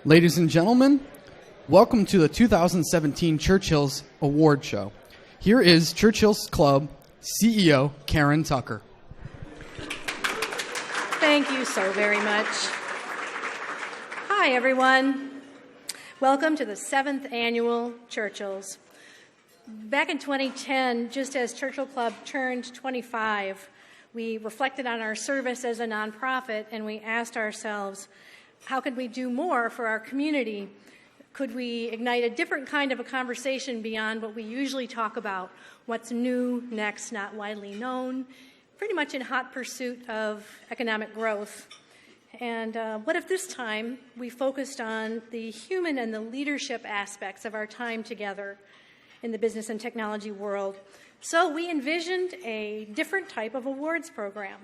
Ladies and gentlemen, welcome to the 2017 Churchill's Award Show. Here is Churchill's Club CEO Karen Tucker. Thank you so very much. Hi, everyone. Welcome to the 7th Annual Churchills. Back in 2010, just as Churchill Club turned 25, we reflected on our service as a nonprofit and we asked ourselves, how could we do more for our community? Could we ignite a different kind of a conversation beyond what we usually talk about? What's new, next, not widely known, pretty much in hot pursuit of economic growth. And what if this time we focused on the human and the leadership aspects of our time together in the business and technology world? So we envisioned a different type of awards program.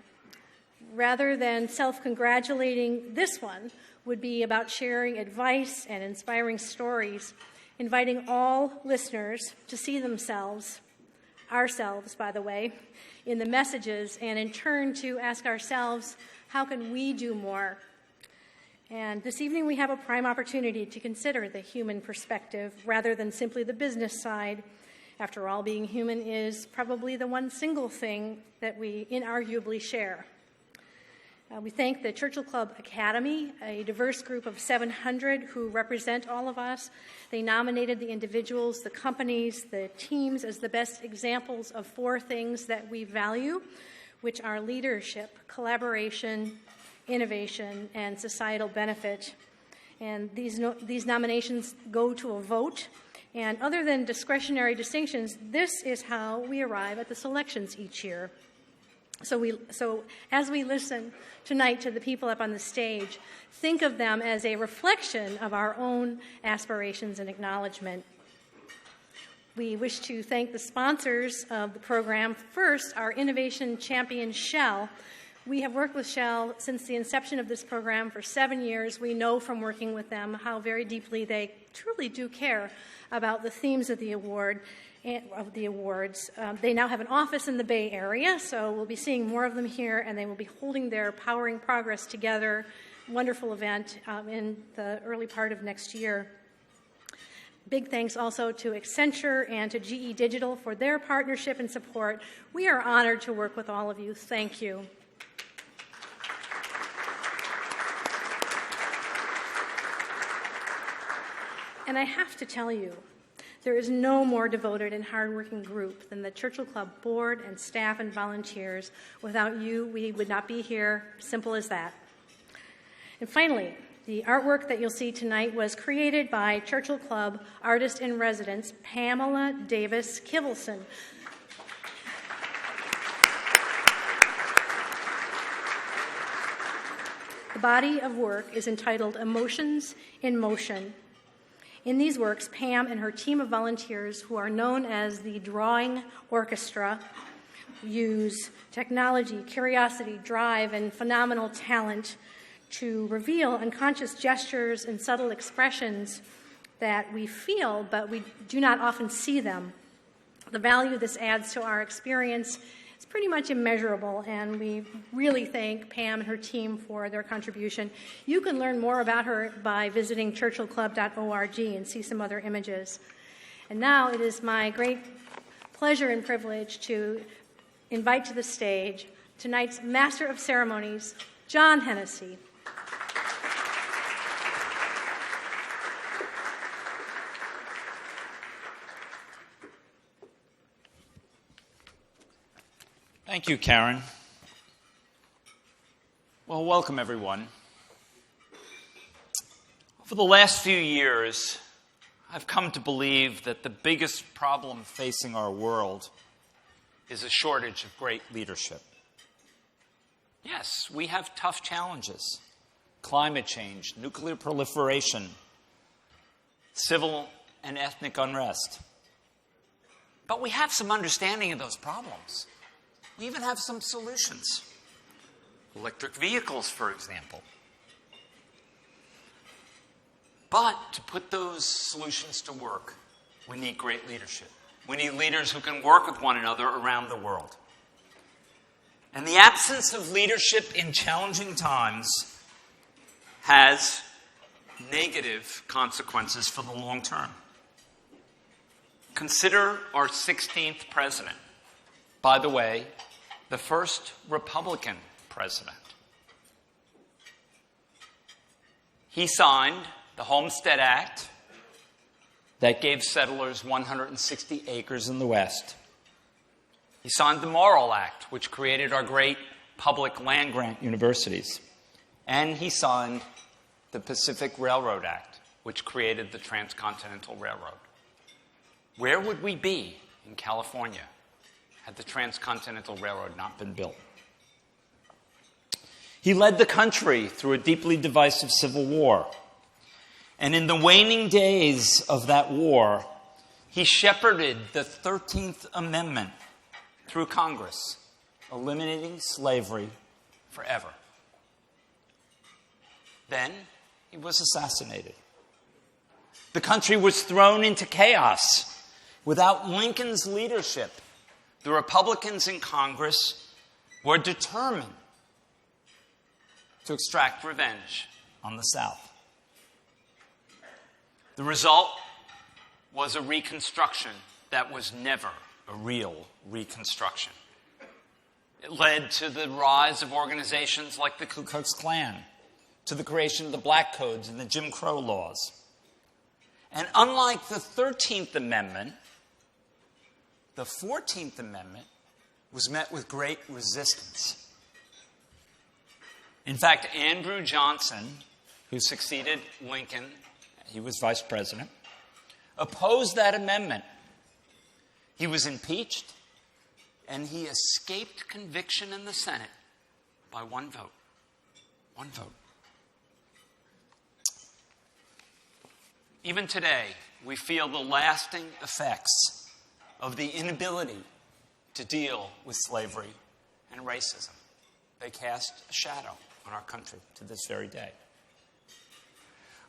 Rather than self-congratulating, this one would be about sharing advice and inspiring stories, inviting all listeners to see themselves, ourselves, by the way, in the messages, and in turn to ask ourselves, how can we do more? And this evening we have a prime opportunity to consider the human perspective rather than simply the business side. After all, being human is probably the one single thing that we inarguably share. We thank the Churchill Club Academy, a diverse group of 700 who represent all of us. They nominated the individuals, the companies, the teams as the best examples of 4 things that we value, which are leadership, collaboration, innovation, and societal benefit. And these nominations go to a vote. And other than discretionary distinctions, this is how we arrive at the selections each year. So as we listen tonight to the people up on the stage, think of them as a reflection of our own aspirations and acknowledgement. We wish to thank the sponsors of the program. First, our innovation champion, Shell. We have worked with Shell since the inception of this program for 7 years. We know from working with them how very deeply they truly do care about the themes of the awards. They now have an office in the Bay Area, so we'll be seeing more of them here, and they will be holding their Powering Progress Together wonderful event in the early part of next year. Big thanks also to Accenture and to GE Digital for their partnership and support. We are honored to work with all of you. Thank you. And I have to tell you, there is no more devoted and hardworking group than the Churchill Club board and staff and volunteers. Without you, we would not be here. Simple as that. And finally, the artwork that you'll see tonight was created by Churchill Club artist-in-residence Pamela Davis Kivelson. The body of work is entitled Emotions in Motion. In these works, Pam and her team of volunteers, who are known as the Drawing Orchestra, use technology, curiosity, drive, and phenomenal talent to reveal unconscious gestures and subtle expressions that we feel, but we do not often see them. The value this adds to our experience is pretty much immeasurable, and we really thank Pam and her team for their contribution. You can learn more about her by visiting churchillclub.org and see some other images. And now it is my great pleasure and privilege to invite to the stage tonight's Master of Ceremonies, John Hennessy. Thank you, Karen. Well, welcome, everyone. For the last few years, I've come to believe that the biggest problem facing our world is a shortage of great leadership. Yes, we have tough challenges: climate change, nuclear proliferation, civil and ethnic unrest. But we have some understanding of those problems. We even have some solutions. Electric vehicles, for example. But to put those solutions to work, we need great leadership. We need leaders who can work with one another around the world. And the absence of leadership in challenging times has negative consequences for the long term. Consider our 16th president. By the way, the first Republican president. He signed the Homestead Act that gave settlers 160 acres in the West. He signed the Morrill Act, which created our great public land-grant universities. And he signed the Pacific Railroad Act, which created the Transcontinental Railroad. Where would we be in California had the Transcontinental Railroad not been built? He led the country through a deeply divisive civil war. And in the waning days of that war, he shepherded the 13th Amendment through Congress, eliminating slavery forever. Then he was assassinated. The country was thrown into chaos. Without Lincoln's leadership, the Republicans in Congress were determined to extract revenge on the South. The result was a Reconstruction that was never a real Reconstruction. It led to the rise of organizations like the Ku Klux Klan, to the creation of the Black Codes and the Jim Crow laws. And unlike the 13th Amendment, the 14th Amendment was met with great resistance. In fact, Andrew Johnson, who succeeded Lincoln, he was vice president, opposed that amendment. He was impeached, and he escaped conviction in the Senate by one vote. One vote. Even today, we feel the lasting effects of the inability to deal with slavery and racism. They cast a shadow on our country to this very day.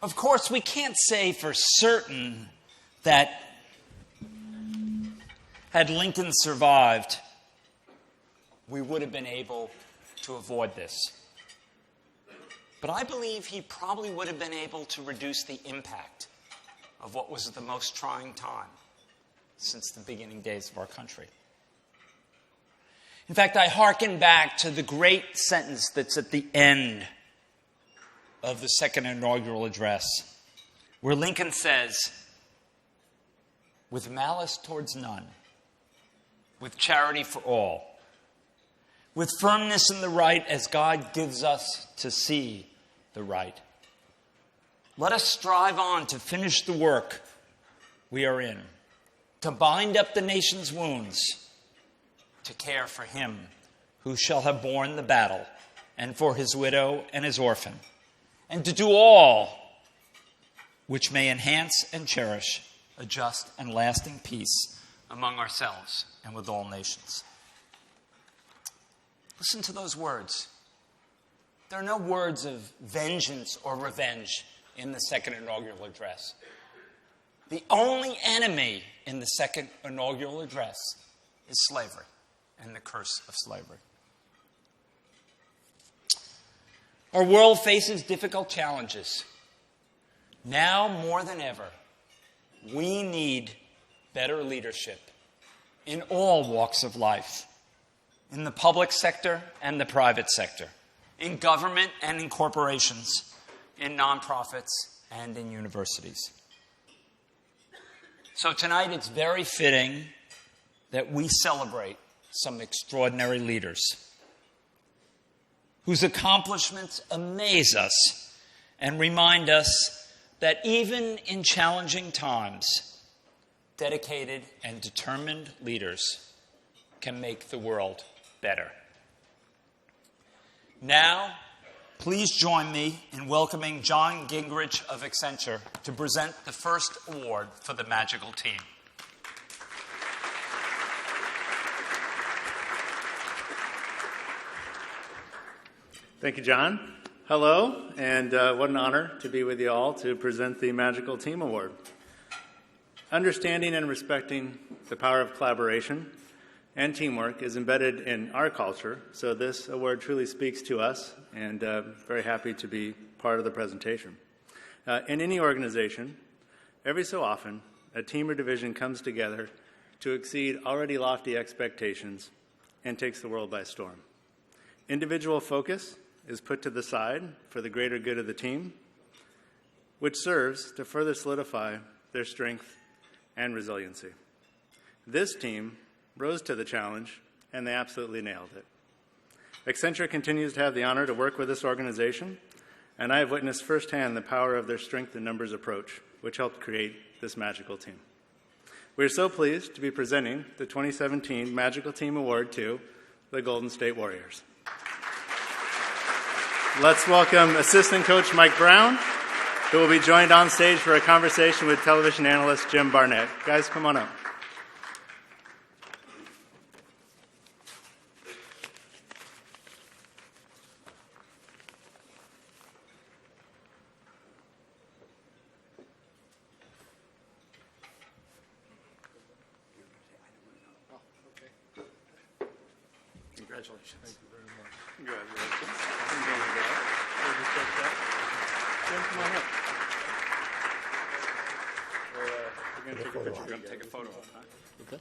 Of course, we can't say for certain that had Lincoln survived, we would have been able to avoid this. But I believe he probably would have been able to reduce the impact of what was the most trying time since the beginning days of our country. In fact, I hearken back to the great sentence that's at the end of the second inaugural address, where Lincoln says, "With malice towards none, with charity for all, with firmness in the right as God gives us to see the right, let us strive on to finish the work we are in, to bind up the nation's wounds, to care for him who shall have borne the battle, and for his widow and his orphan, and to do all which may enhance and cherish a just and lasting peace among ourselves and with all nations." Listen to those words. There are no words of vengeance or revenge in the second inaugural address. The only enemy in the second inaugural address is slavery and the curse of slavery. Our world faces difficult challenges. Now more than ever, we need better leadership in all walks of life, in the public sector and the private sector, in government and in corporations, in nonprofits and in universities. So tonight it's very fitting that we celebrate some extraordinary leaders whose accomplishments amaze us and remind us that even in challenging times, dedicated and determined leaders can make the world better. Now, please join me in welcoming John Gingrich of Accenture to present the first award for the Magical Team. Thank you, John. Hello, and what an honor to be with you all to present the Magical Team Award. Understanding and respecting the power of collaboration and teamwork is embedded in our culture, so this award truly speaks to us, and very happy to be part of the presentation. In any organization, every so often, a team or division comes together to exceed already lofty expectations and takes the world by storm. Individual focus is put to the side for the greater good of the team, which serves to further solidify their strength and resiliency. This team rose to the challenge, and they absolutely nailed it. Accenture continues to have the honor to work with this organization, and I have witnessed firsthand the power of their strength in numbers approach, which helped create this magical team. We are so pleased to be presenting the 2017 Magical Team Award to the Golden State Warriors. Let's welcome assistant coach Mike Brown, who will be joined on stage for a conversation with television analyst Jim Barnett. Guys, come on up. Congratulations. Thank you very much. Congratulations. Jim, come on up. We're going to take a picture. We're going to take a photo of it, huh? Okay.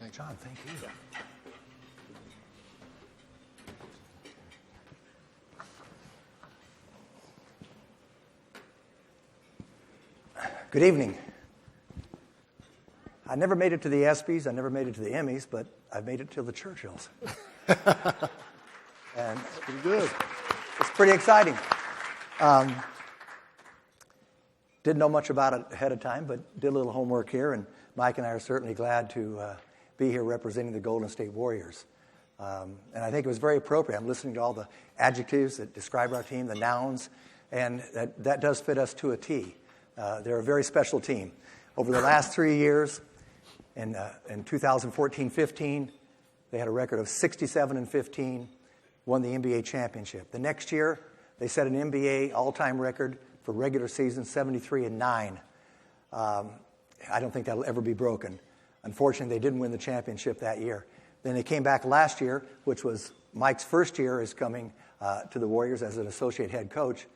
Thanks, John. Thank you. Good evening. I never made it to the ESPYs, I never made it to the Emmys, but I've made it to the Churchills. And Pretty good. it's pretty exciting. Didn't know much about it ahead of time, but did a little homework here, and Mike and I are certainly glad to be here representing the Golden State Warriors. And I think it was very appropriate. I'm listening to all the adjectives that describe our team, the nouns, and that does fit us to a T. They're a very special team. Over the last 3 years, in 2014-15, they had a record of 67-15, won the NBA championship. The next year, they set an NBA all-time record for regular season, 73-9. I don't think that'll ever be broken. Unfortunately, they didn't win the championship that year. Then they came back last year, which was Mike's first year as coming to the Warriors as an associate head coach.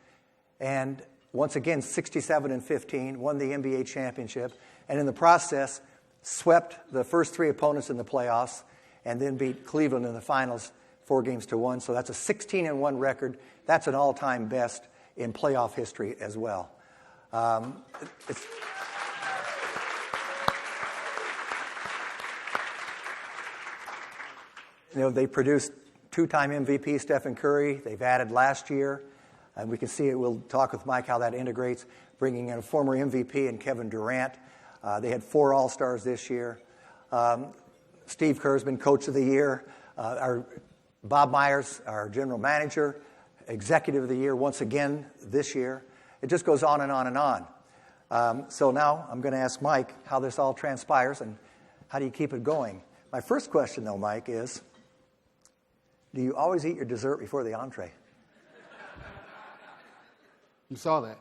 And once again, 67-15, won the NBA championship, and in the process, swept the first three opponents in the playoffs, and then beat Cleveland in the finals 4-1. So that's a 16-1 record. That's an all-time best in playoff history as well. They produced two-time MVP Stephen Curry. They've added last year. And we can see it. We'll talk with Mike how that integrates, bringing in a former MVP and Kevin Durant. They had 4 All-Stars this year. Steve Kerr's been Coach of the Year. Our Bob Myers, our General Manager, Executive of the Year once again this year. It just goes on and on and on. So now I'm going to ask Mike how this all transpires and how do you keep it going. My first question, though, Mike, is do you always eat your dessert before the entree? You saw that.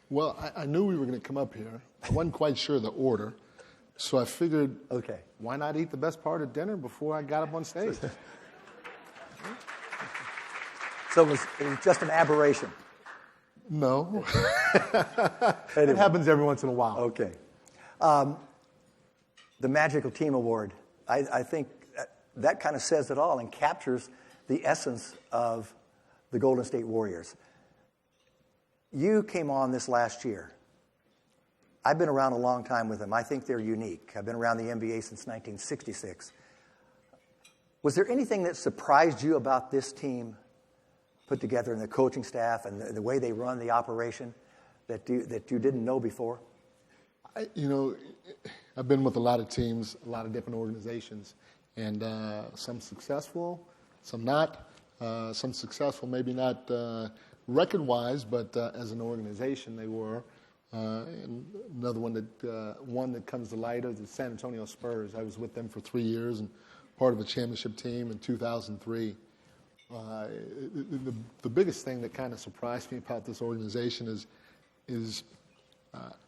Well, I knew we were going to come up here. I wasn't quite sure the order, so I figured, Okay. Why not eat the best part of dinner before I got up on stage? So it was just an aberration. No. Anyway. It happens every once in a while. Okay. The Magical Team Award, I think that kind of says it all and captures the essence of the Golden State Warriors. You came on this last year. I've been around a long time with them. I think they're unique. I've been around the NBA since 1966. Was there anything that surprised you about this team put together in the coaching staff and the way they run the operation that you didn't know before? I've been with a lot of teams, a lot of different organizations, and some successful, some not. Some successful, maybe not record-wise, but as an organization they were. And another one that comes to light is the San Antonio Spurs. I was with them for 3 years and part of a championship team in 2003. The biggest thing that kind of surprised me about this organization is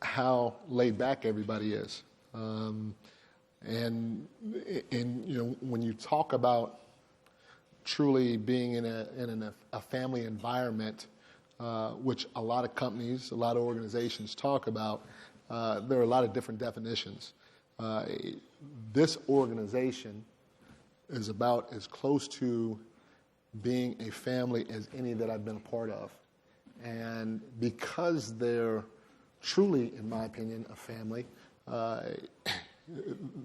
how laid back everybody is. And when you talk about truly being in a family environment, which a lot of companies, a lot of organizations talk about, there are a lot of different definitions. This organization is about as close to being a family as any that I've been a part of. And because they're truly, in my opinion, a family,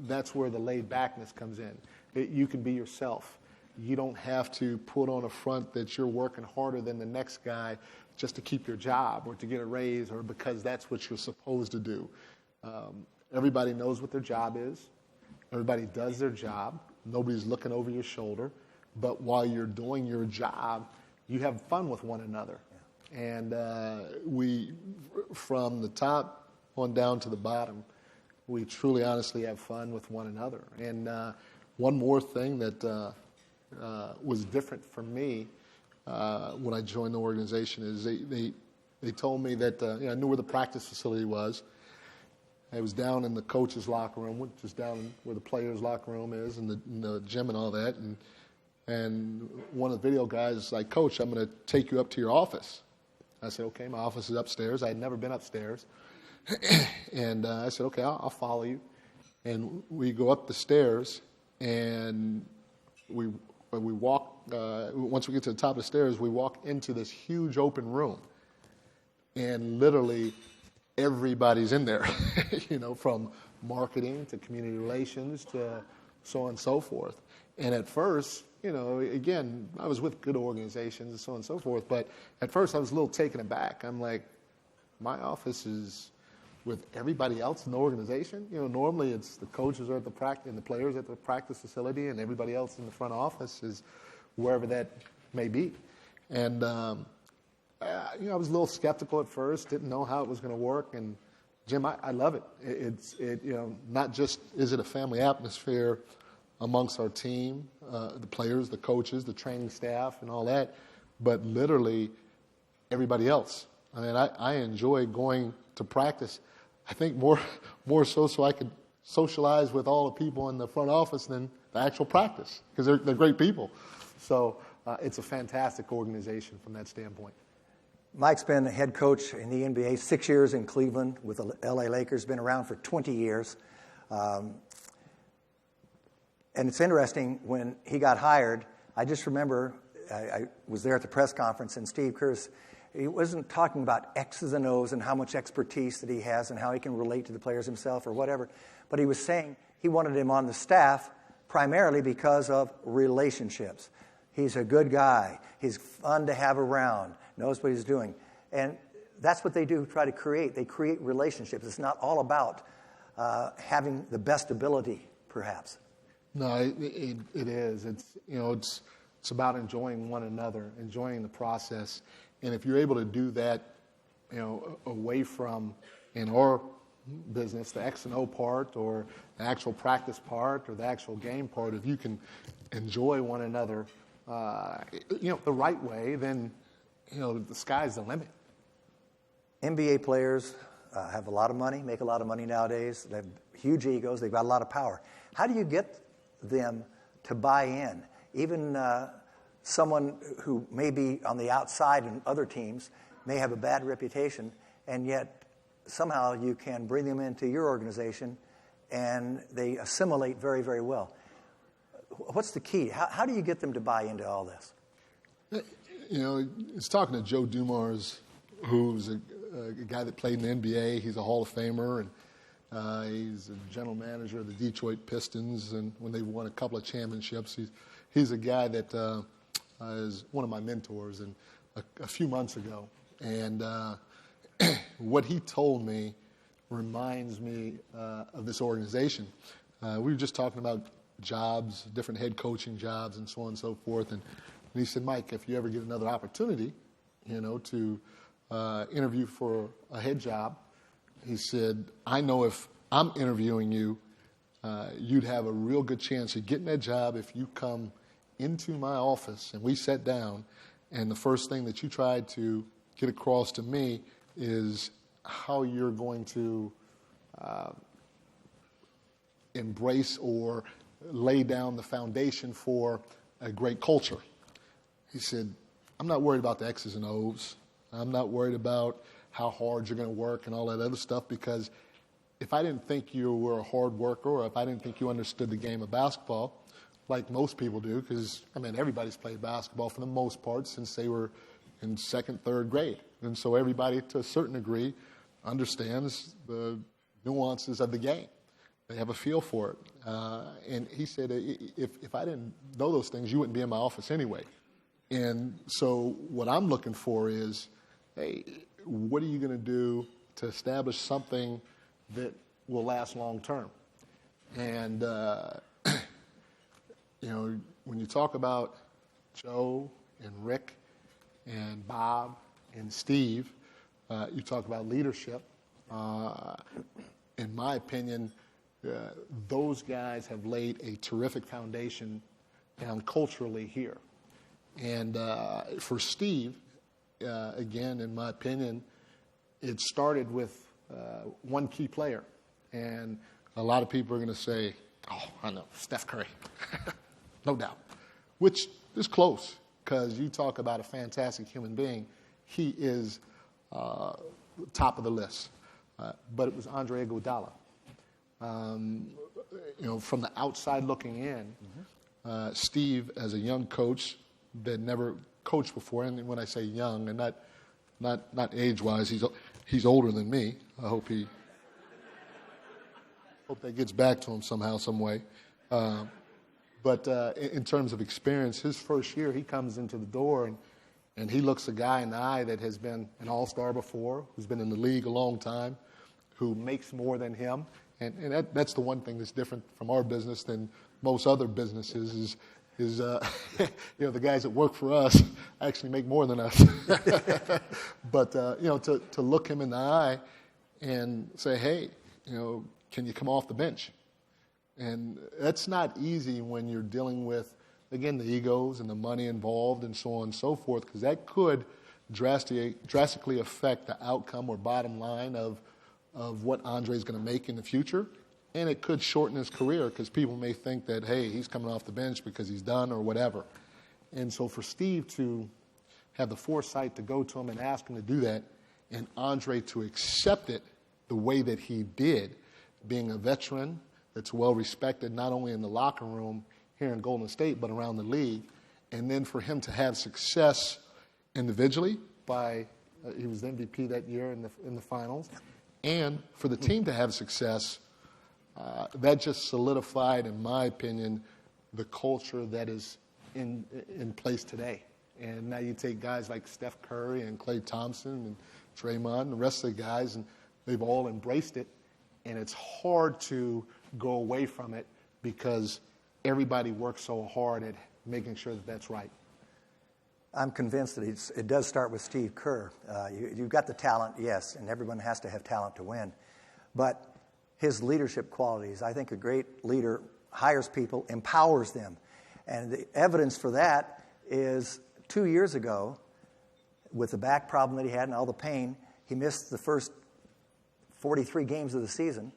that's where the laid-backness comes in. You can be yourself. You don't have to put on a front that you're working harder than the next guy just to keep your job or to get a raise or because that's what you're supposed to do. Everybody knows what their job is. Everybody does their job. Nobody's looking over your shoulder. But while you're doing your job, you have fun with one another. Yeah. And we, from the top on down to the bottom, we truly, honestly have fun with one another. And one more thing that was different for me when I joined the organization is they told me that I knew where the practice facility was. It was down in the coach's locker room, which is down where the players' locker room is, and the gym and all that. And one of the video guys was like, "Coach, I'm going to take you up to your office." I said, "Okay, my office is upstairs." I had never been upstairs. And I said, "Okay, I'll follow you." And we go up the stairs, and we walk. Once we get to the top of the stairs, we walk into this huge open room, and literally everybody's in there, from marketing to community relations to so on and so forth. And at first, again, I was with good organizations and so on and so forth, but at first I was a little taken aback. I'm like, my office is with everybody else in the organization? Normally it's the coaches are at the practice and the players at the practice facility, and everybody else in the front office is wherever that may be. And I was a little skeptical at first, didn't know how it was going to work. And Jim, I love it. It's not just is it a family atmosphere amongst our team, the players, the coaches, the training staff, and all that, but literally everybody else. I mean, I enjoy going to practice. I think more so I could socialize with all the people in the front office than the actual practice, because they're great people. So it's a fantastic organization from that standpoint. Mike's been the head coach in the NBA 6 years in Cleveland with the LA Lakers, been around for 20 years. And it's interesting, when he got hired, I just remember I was there at the press conference, and Steve Kerr, he wasn't talking about X's and O's and how much expertise that he has and how he can relate to the players himself or whatever, but he was saying he wanted him on the staff primarily because of relationships. He's a good guy. He's fun to have around, knows what he's doing. And that's what they do, try to create. They create relationships. It's not all about having the best ability, perhaps. No, it is. It's about enjoying one another, enjoying the process. And if you're able to do that, away from, in our business, the X and O part or the actual practice part or the actual game part, if you can enjoy one another, the right way, then, the sky's the limit. NBA players have a lot of money, make a lot of money nowadays. They have huge egos. They've got a lot of power. How do you get them to buy in? Even someone who may be on the outside in other teams may have a bad reputation, and yet somehow you can bring them into your organization and they assimilate very, very well. What's the key? How do you get them to buy into all this? It's talking to Joe Dumars, who's a guy that played in the NBA. He's a Hall of Famer, and he's a general manager of the Detroit Pistons, and when they won a couple of championships, he's a guy that is one of my mentors. And a few months ago, and what he told me reminds me of this organization. We were just talking about jobs, different head coaching jobs, and so on and so forth. And he said, "Mike, if you ever get another opportunity, to interview for a head job," he said, "I know if I'm interviewing you, you'd have a real good chance of getting that job if you come into my office, and we sat down, and the first thing that you tried to get across to me is how you're going to embrace or lay down the foundation for a great culture. He said, I'm not worried about the X's and O's. I'm not worried about how hard you're going to work and all that other stuff, because if I didn't think you were a hard worker, or if I didn't think you understood the game of basketball, like most people do, because, I mean, everybody's played basketball for the most part since they were in second, third grade. And so everybody, to a certain degree, understands the nuances of the game. They have a feel for it. And he said, if I didn't know those things, you wouldn't be in my office anyway. And so what I'm looking for is, hey, what are you going to do to establish something that will last long term? And, you know, when you talk about Joe and Rick and Bob and Steve, you talk about leadership. In my opinion, those guys have laid a terrific foundation down culturally here. And for Steve, again, in my opinion, it started with one key player. And a lot of people are going to say, oh, I know, Steph Curry. No doubt. Which is close, because you talk about a fantastic human being. He is top of the list. But it was Andre Iguodala. You know, from the outside looking in, Steve, as a young coach that never coached before, and when I say young, and not age-wise, he's older than me. I hope that gets back to him somehow, some way. But in terms of experience, his first year, he comes into the door and he looks a guy in the eye that has been an all-star before, who's been in the league a long time, who makes more than him. And that's the one thing that's different from our business than most other businesses is you know, the guys that work for us actually make more than us. But, you know, to look him in the eye and say, hey, you know, can you come off the bench? And that's not easy when you're dealing with, again, the egos and the money involved and so on and so forth, because that could drastically affect the outcome or bottom line of what Andre's going to make in the future. And it could shorten his career, because people may think that, hey, he's coming off the bench because he's done or whatever. And so for Steve to have the foresight to go to him and ask him to do that, and Andre to accept it the way that he did, being a veteran that's well respected not only in the locker room here in Golden State but around the league, and then for him to have success individually by he was the MVP that year in the finals, and for the team to have success, that just solidified, in my opinion, the culture that is in place today. And now you take guys like Steph Curry and Klay Thompson and Draymond and the rest of the guys, and they've all embraced it. And it's hard to go away from it because everybody works so hard at making sure that that's right. I'm convinced that it does start with Steve Kerr. You've got the talent, yes, and everyone has to have talent to win. But his leadership qualities, I think a great leader hires people, empowers them. And the evidence for that is 2 years ago, with the back problem that he had and all the pain, he missed the first 43 games of the season.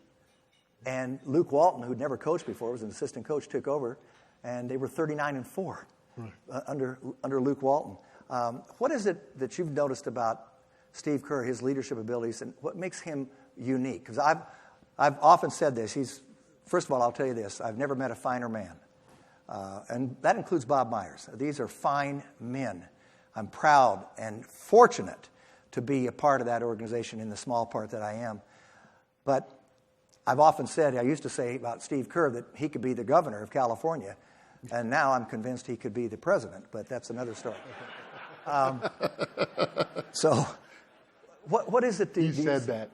And Luke Walton, who'd never coached before, was an assistant coach, took over, and they were 39-4 under Luke Walton. What is it that you've noticed about Steve Kerr, his leadership abilities, and what makes him unique? Because I've often said this. First of all, I'll tell you this. I've never met a finer man. And that includes Bob Myers. These are fine men. I'm proud and fortunate to be a part of that organization in the small part that I am. But I've often said, I used to say about Steve Kerr that he could be the governor of California, and now I'm convinced he could be the president, but that's another story. So what is it? You said that.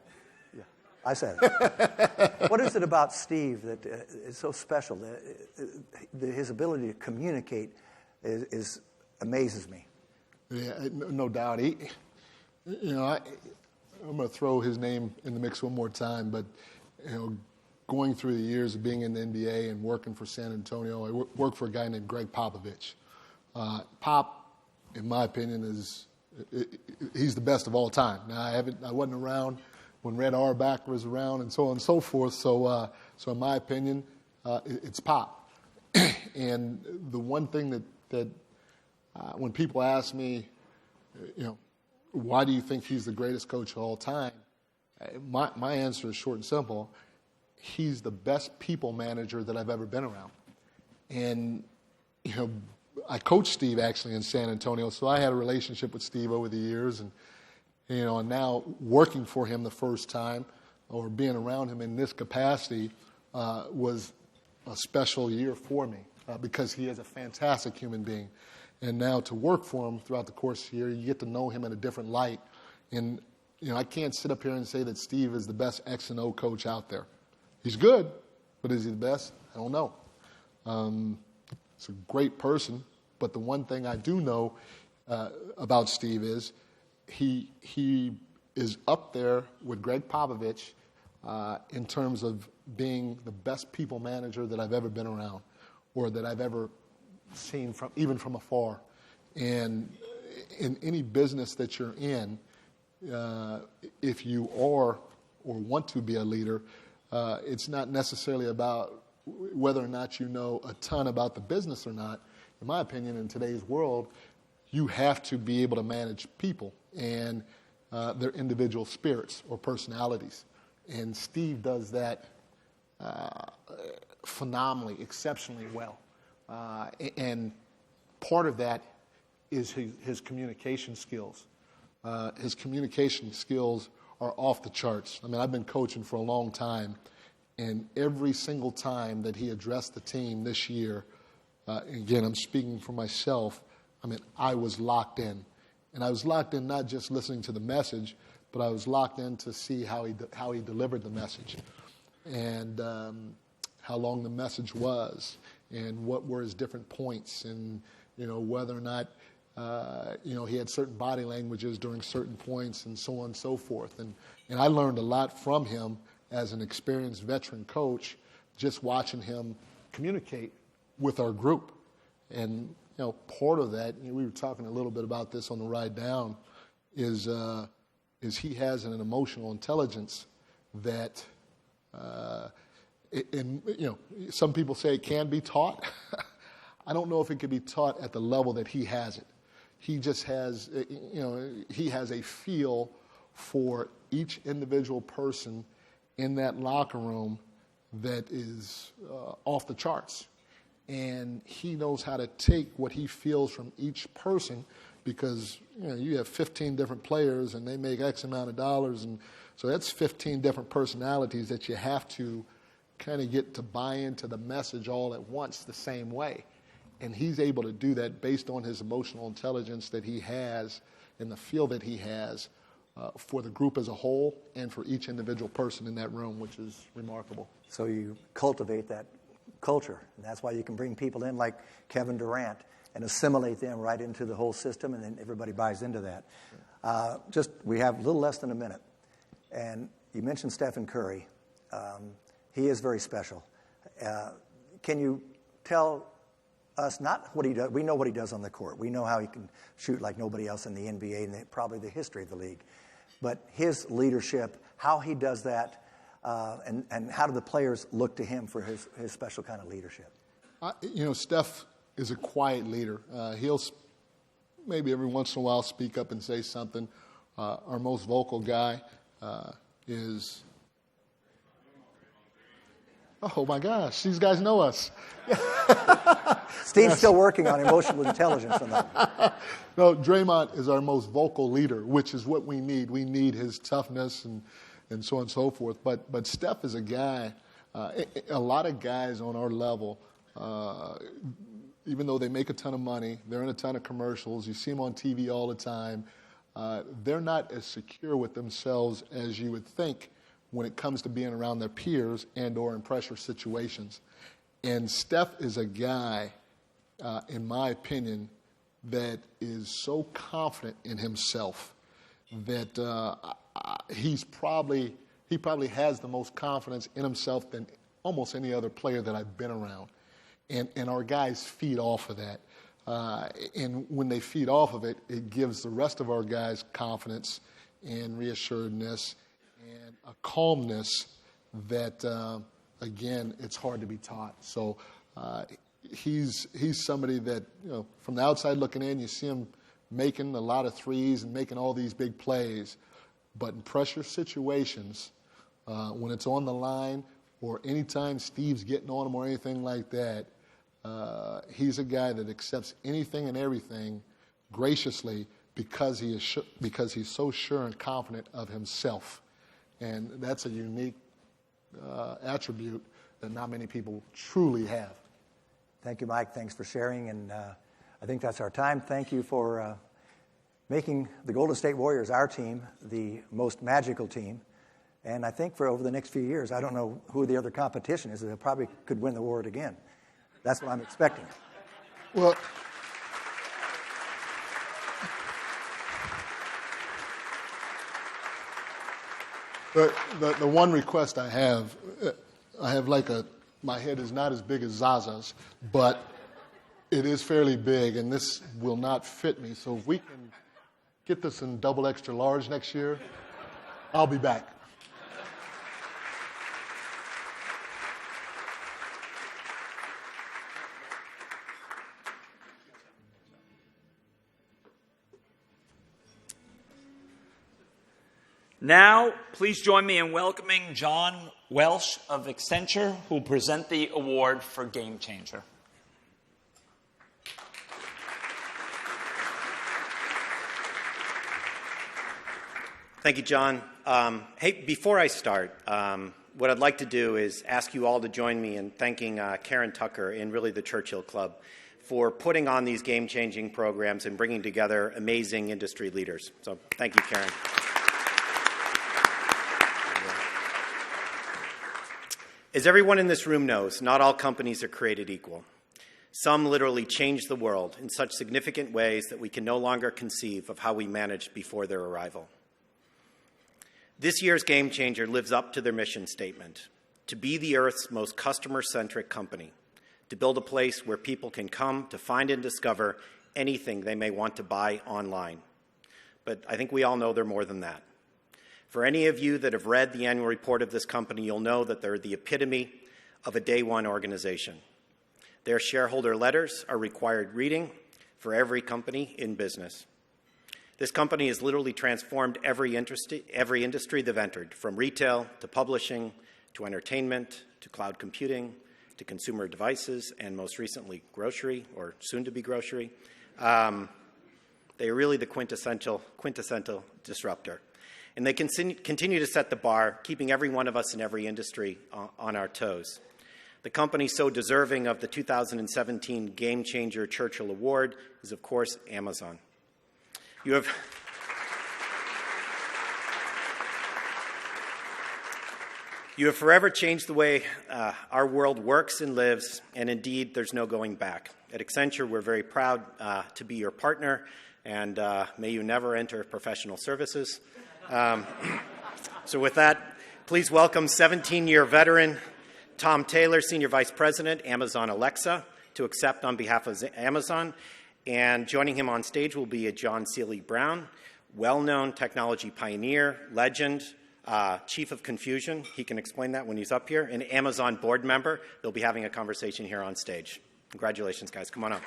Yeah, I said it. What is it about Steve that is so special? His ability to communicate amazes me. Yeah, no doubt. I'm going to throw his name in the mix one more time, but going through the years of being in the NBA and working for San Antonio, I worked for a guy named Greg Popovich, Pop, in my opinion, he's the best of all time. Now, I wasn't around when Red Auerbach was around and so on and so forth. So in my opinion, it's Pop. And the one thing that when people ask me, why do you think he's the greatest coach of all time? My answer is short and simple. He's the best people manager that I've ever been around. And, I coached Steve actually in San Antonio, so I had a relationship with Steve over the years. And, and now working for him the first time or being around him in this capacity was a special year for me because he is a fantastic human being. And now to work for him throughout the course of the year, you get to know him in a different light. And, I can't sit up here and say that Steve is the best X and O coach out there. He's good, but is he the best? I don't know. He's a great person, but the one thing I do know about Steve is he is up there with Greg Popovich in terms of being the best people manager that I've ever been around or that I've ever seen even from afar. And in any business that you're in, if you are or want to be a leader, it's not necessarily about whether or not you know a ton about the business or not. In my opinion, in today's world, you have to be able to manage people and their individual spirits or personalities. And Steve does that phenomenally, exceptionally well. And part of that is his communication skills. His communication skills are off the charts. I mean, I've been coaching for a long time, and every single time that he addressed the team this year, again, I'm speaking for myself, I was locked in. And I was locked in not just listening to the message, but I was locked in to see how he delivered the message and how long the message was and what were his different points and, whether or not, he had certain body languages during certain points and so on and so forth. And I learned a lot from him as an experienced veteran coach, just watching him communicate with our group. And, part of that, we were talking a little bit about this on the ride down, is he has an emotional intelligence that, some people say it can be taught. I don't know if it can be taught at the level that he has it. He just has, he has a feel for each individual person in that locker room that is off the charts. And he knows how to take what he feels from each person because, you have 15 different players and they make X amount of dollars. And so that's 15 different personalities that you have to kind of get to buy into the message all at once the same way. And he's able to do that based on his emotional intelligence that he has and the feel that he has for the group as a whole and for each individual person in that room, which is remarkable. So you cultivate that culture, and that's why you can bring people in like Kevin Durant and assimilate them right into the whole system, and then everybody buys into that. We have a little less than a minute. And you mentioned Stephen Curry. He is very special. Can you tell us not what he does? We know what he does on the court. We know how he can shoot like nobody else in the NBA and probably the history of the league. But his leadership, how he does that, and how do the players look to him for his special kind of leadership? Steph is a quiet leader. He'll maybe every once in a while speak up and say something. Our most vocal guy is... Oh, my gosh, these guys know us. Steve's still working on emotional intelligence on that. No, Draymond is our most vocal leader, which is what we need. We need his toughness and so on and so forth. But Steph is a guy, a lot of guys on our level, even though they make a ton of money, they're in a ton of commercials, you see them on TV all the time, they're not as secure with themselves as you would think when it comes to being around their peers and or in pressure situations. And Steph is a guy, in my opinion, that is so confident in himself that he probably has the most confidence in himself than almost any other player that I've been around. And our guys feed off of that. And when they feed off of it, it gives the rest of our guys confidence and reassuredness and a calmness that, again, it's hard to be taught. So he's somebody that, from the outside looking in, you see him making a lot of threes and making all these big plays. But in pressure situations, when it's on the line or anytime Steve's getting on him or anything like that, he's a guy that accepts anything and everything graciously because he's so sure and confident of himself. And that's a unique attribute that not many people truly have. Thank you, Mike. Thanks for sharing. And I think that's our time. Thank you for making the Golden State Warriors, our team, the most magical team. And I think for over the next few years, I don't know who the other competition is, they probably could win the award again. That's what I'm expecting. Well, the one request I have my head is not as big as Zaza's, but it is fairly big, and this will not fit me. So if we can get this in double extra large next year, I'll be back. Now, please join me in welcoming John Welsh of Accenture, who will present the award for Game Changer. Thank you, John. Hey, before I start, what I'd like to do is ask you all to join me in thanking Karen Tucker and really the Churchill Club for putting on these game-changing programs and bringing together amazing industry leaders. So thank you, Karen. As everyone in this room knows, not all companies are created equal. Some literally change the world in such significant ways that we can no longer conceive of how we managed before their arrival. This year's Game Changer lives up to their mission statement, to be the Earth's most customer-centric company, to build a place where people can come to find and discover anything they may want to buy online. But I think we all know they're more than that. For any of you that have read the annual report of this company, you'll know that they're the epitome of a day one organization. Their shareholder letters are required reading for every company in business. This company has literally transformed every industry they've entered, from retail to publishing to entertainment to cloud computing to consumer devices and most recently grocery or soon-to-be grocery. They are really the quintessential disruptor. And they continue to set the bar, keeping every one of us in every industry on our toes. The company so deserving of the 2017 Game Changer Churchill Award is, of course, Amazon. You have forever changed the way our world works and lives, and indeed, there's no going back. At Accenture, we're very proud to be your partner, and may you never enter professional services. So with that, please welcome 17-year veteran Tom Taylor, Senior Vice President, Amazon Alexa, to accept on behalf of Amazon. And joining him on stage will be John Seely Brown, well-known technology pioneer, legend, chief of Confusion. He can explain that when he's up here. An Amazon board member. They'll be having a conversation here on stage. Congratulations, guys. Come on up.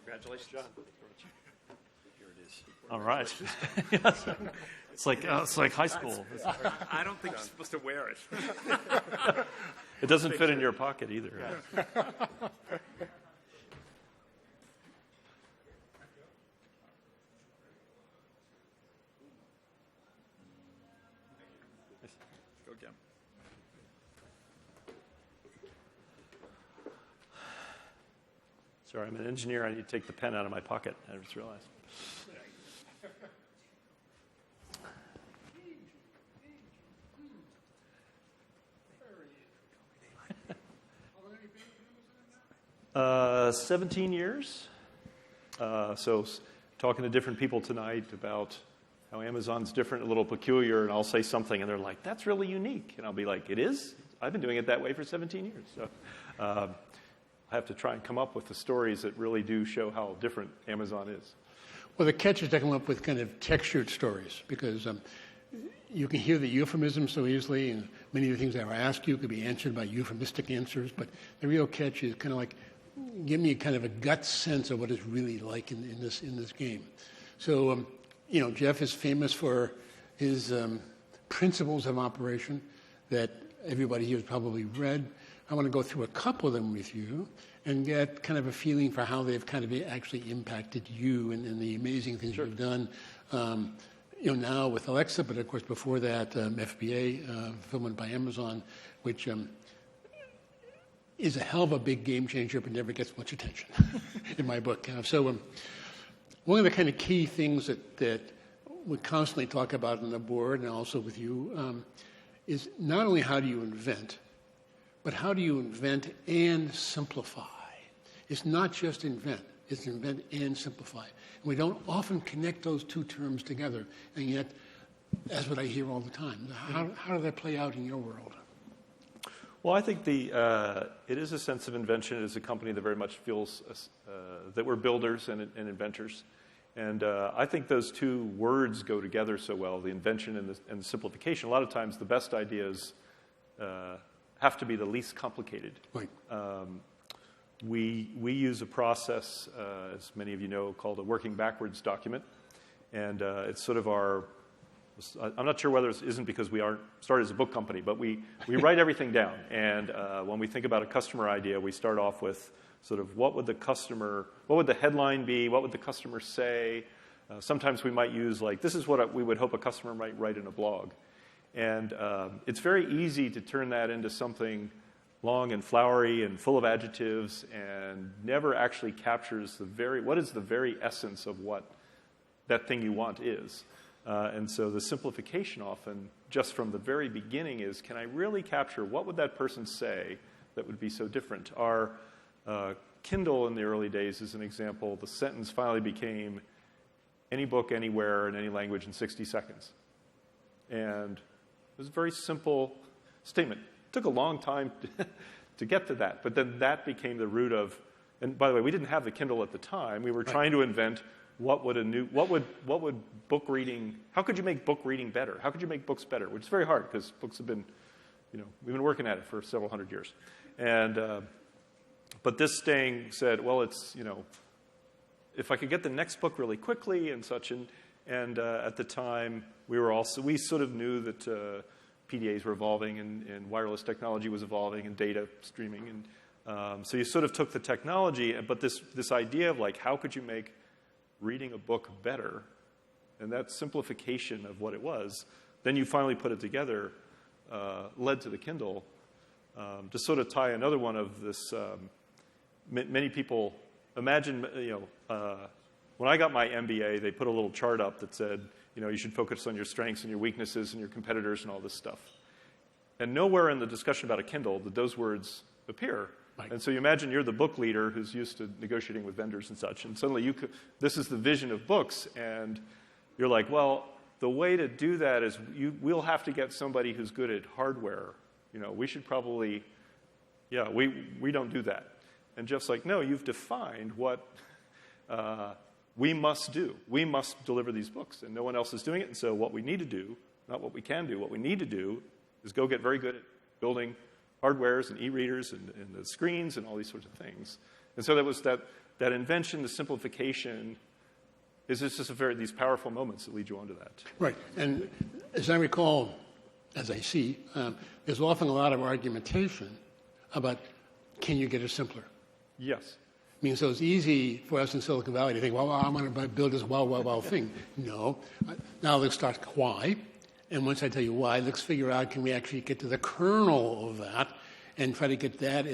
Congratulations, John. Here it is. All right. Yes. It's like high school. I don't think you're supposed to wear it. It doesn't fit in your pocket either. Go again. Sorry, I'm an engineer. I need to take the pen out of my pocket. I just realized. 17 years. So talking to different people tonight about how Amazon's different, a little peculiar, and I'll say something, and they're like, that's really unique. And I'll be like, it is? I've been doing it that way for 17 years. So I have to try and come up with the stories that really do show how different Amazon is. Well, the catch is to come up with kind of textured stories, because you can hear the euphemisms so easily, and many of the things that I ask you could be answered by euphemistic answers, but the real catch is kind of like, give me kind of a gut sense of what it's really like in this game. So, Jeff is famous for his principles of operation that everybody here has probably read. I want to go through a couple of them with you and get kind of a feeling for how they've kind of actually impacted you and the amazing things you've done. Now with Alexa, but of course before that, FBA, fulfillment by Amazon, which is a hell of a big game changer, but never gets much attention in my book. So one of the kind of key things that we constantly talk about on the board and also with you is not only how do you invent, but how do you invent and simplify? It's not just invent. It's invent and simplify. And we don't often connect those two terms together, and yet that's what I hear all the time. How does that play out in your world? Well, I think it is a sense of invention. It is a company that very much feels that we're builders and inventors. And I think those two words go together so well, the invention and the simplification. A lot of times the best ideas have to be the least complicated. Right. We use a process, as many of you know, called a working backwards document. And it's sort of I'm not sure whether it isn't because we aren't started as a book company, but we write everything down. And when we think about a customer idea, we start off with sort of what would the headline be? What would the customer say? Sometimes we might use this is what we would hope a customer might write in a blog. And it's very easy to turn that into something long and flowery and full of adjectives and never actually captures what is the very essence of what that thing you want is. And so the simplification often, just from the very beginning, is can I really capture what would that person say that would be so different? Our Kindle in the early days is an example. The sentence finally became any book, anywhere, in any language in 60 seconds. And it was a very simple statement. It took a long time to get to that, but then that became the root of, and by the way, we didn't have the Kindle at the time. We were trying to invent what would book reading, how could you make book reading better? How could you make books better? Which is very hard because books have been, we've been working at it for several hundred years. And, but this thing said, well, it's, if I could get the next book really quickly and such, and at the time we sort of knew that PDAs were evolving and wireless technology was evolving and data streaming. And so you sort of took the technology, but this idea of how could you make reading a book better, and that simplification of what it was, then you finally put it together, led to the Kindle. To sort of tie another one of this, many people imagine, when I got my MBA, they put a little chart up that said, you should focus on your strengths and your weaknesses and your competitors and all this stuff. And nowhere in the discussion about a Kindle did those words appear. Right. And so you imagine you're the book leader who's used to negotiating with vendors and such, and suddenly this is the vision of books, and you're like, well, the way to do that is we'll have to get somebody who's good at hardware. We should probably, we don't do that. And Jeff's like, no, you've defined what we must do. We must deliver these books, and no one else is doing it. And so what we need to do, not what we can do, what we need to do is go get very good at building hardwares and e-readers and the screens and all these sorts of things. And so that was that invention, the simplification, is just these powerful moments that lead you on to that. Right. And as I recall, as I see, there's often a lot of argumentation about can you get it simpler? Yes. I mean, so it's easy for us in Silicon Valley to think, well, I'm going to build this wow thing. No. Now let's start why. And once I tell you why, let's figure out can we actually get to the kernel of that and try to get that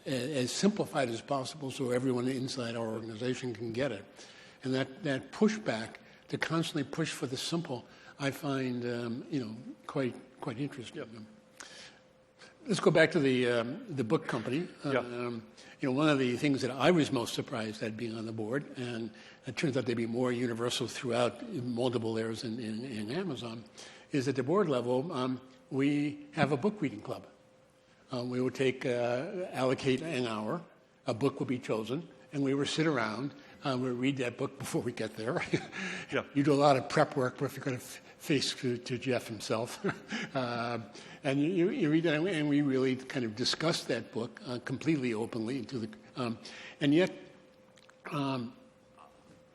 as simplified as possible so everyone inside our organization can get it. And that pushback to constantly push for the simple, I find quite interesting. Yep. let's go back to the book company. One of the things that I was most surprised at being on the board, and it turns out to be more universal throughout multiple layers in Amazon, is at the board level, we have a book reading club. We would allocate an hour, a book would be chosen, and we would sit around. We read that book before we get there. You do a lot of prep work if you're going to face to Jeff himself. And you read that, and we really kind of discuss that book completely openly. And yet,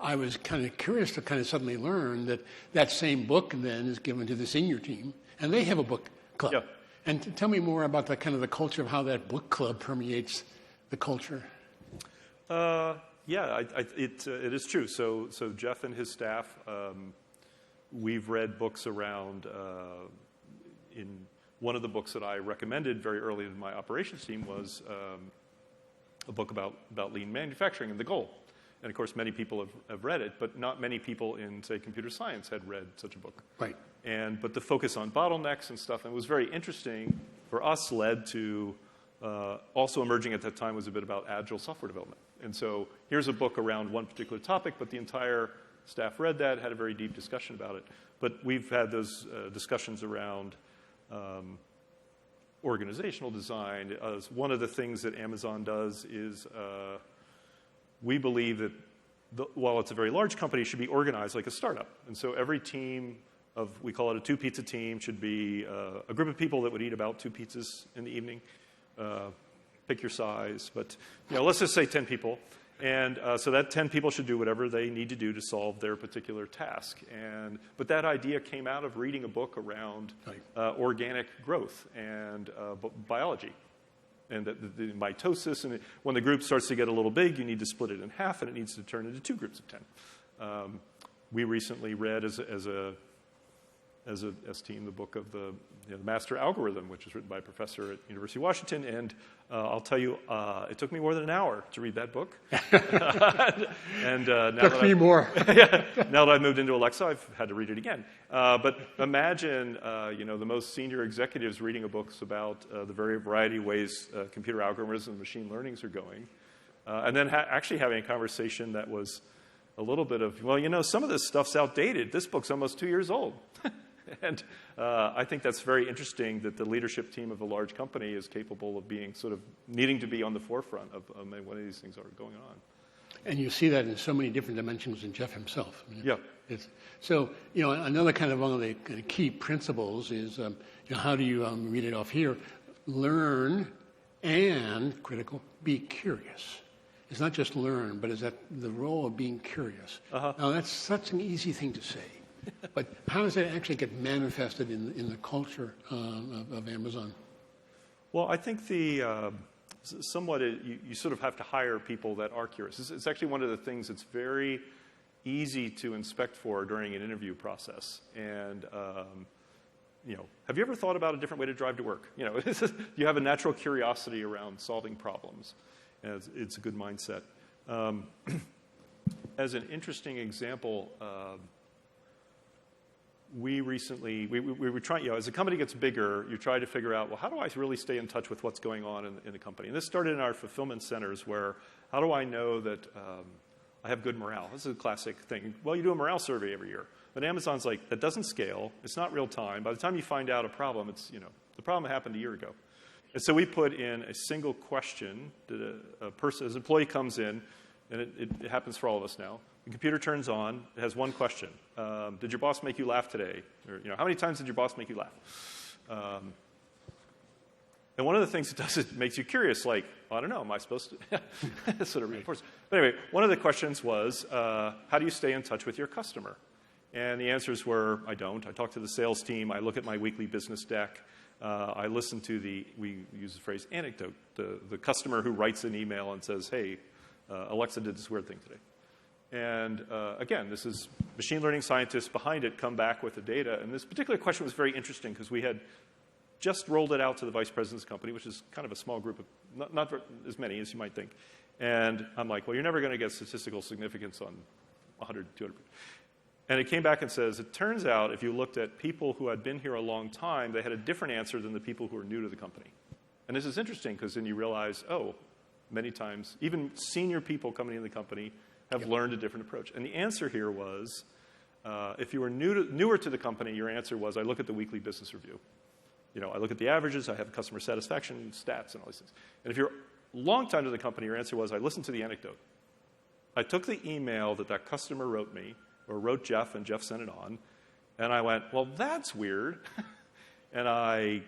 I was kind of curious to kind of suddenly learn that same book then is given to the senior team, and they have a book club. Yeah. And tell me more about the kind of the culture of how that book club permeates the culture. It is true. So Jeff and his staff, we've read books around. In one of the books that I recommended very early in my operations team was a book about lean manufacturing and the goal. And of course, many people have read it, but not many people in, say, computer science had read such a book. Right. But the focus on bottlenecks and stuff, and it was very interesting for us, led to also emerging at that time was a bit about agile software development. And so here's a book around one particular topic, but the entire staff read that, had a very deep discussion about it. But we've had those discussions around organizational design. One of the things that Amazon does is we believe that while it's a very large company, it should be organized like a startup. And so every team we call it a 2-pizza team, should be a group of people that would eat about 2 pizzas in the evening. Pick your size, but let's just say 10 people. And so that 10 people should do whatever they need to do to solve their particular task. But that idea came out of reading a book around organic growth and biology. And the mitosis, and when the group starts to get a little big, you need to split it in half, and it needs to turn into 2 groups of 10. We recently read as a team the book of the Master Algorithm, which is written by a professor at University of Washington, and I'll tell you, it took me more than an hour to read that book. And now that I've moved into Alexa, I've had to read it again. But imagine, the most senior executives reading a book about the very variety of ways computer algorithms and machine learnings are going, and then actually having a conversation that was a little bit of, some of this stuff's outdated. This book's almost 2 years old. And I think that's very interesting that the leadership team of a large company is capable of being sort of needing to be on the forefront of when one of these things are going on. And you see that in so many different dimensions in Jeff himself. So, another kind of one of the key principles is, how do you read it off here? Learn and, critical, be curious. It's not just learn, but is that the role of being curious. Now, that's such an easy thing to say. But how does that actually get manifested in the culture of Amazon? Well, I think you sort of have to hire people that are curious. It's actually one of the things that's very easy to inspect for during an interview process. And, have you ever thought about a different way to drive to work? You have a natural curiosity around solving problems. And it's a good mindset. As an interesting example, we were trying, as a company gets bigger, you try to figure out, well, how do I really stay in touch with what's going on in the company? And this started in our fulfillment centers where, how do I know that I have good morale? This is a classic thing. Well, you do a morale survey every year. But Amazon's like, that doesn't scale. It's not real time. By the time you find out a problem, it's, the problem happened a year ago. And so we put in a single question that a person, as an employee comes in, and it happens for all of us now. The computer turns on. It has one question. Did your boss make you laugh today? Or, how many times did your boss make you laugh? And one of the things it does, it makes you curious, like, well, I don't know, am I supposed to? Sort of reinforce. But anyway, one of the questions was, how do you stay in touch with your customer? And the answers were, I don't. I talk to the sales team. I look at my weekly business deck. I listen to we use the phrase anecdote, the customer who writes an email and says, hey, Alexa did this weird thing today. And again, this is machine learning scientists behind it come back with the data. And this particular question was very interesting because we had just rolled it out to the vice president's company, which is kind of a small group of, not as many as you might think. And I'm like, well, you're never going to get statistical significance on 100, 200. And it came back and says, it turns out if you looked at people who had been here a long time, they had a different answer than the people who are new to the company. And this is interesting because then you realize, many times, even senior people coming into the company have learned a different approach. And the answer here was, if you were newer to the company, your answer was, I look at the weekly business review. I look at the averages, I have customer satisfaction stats and all these things. And if you're a long time to the company, your answer was, I listened to the anecdote. I took the email that customer wrote me, or wrote Jeff, and Jeff sent it on, and I went, well, that's weird. And I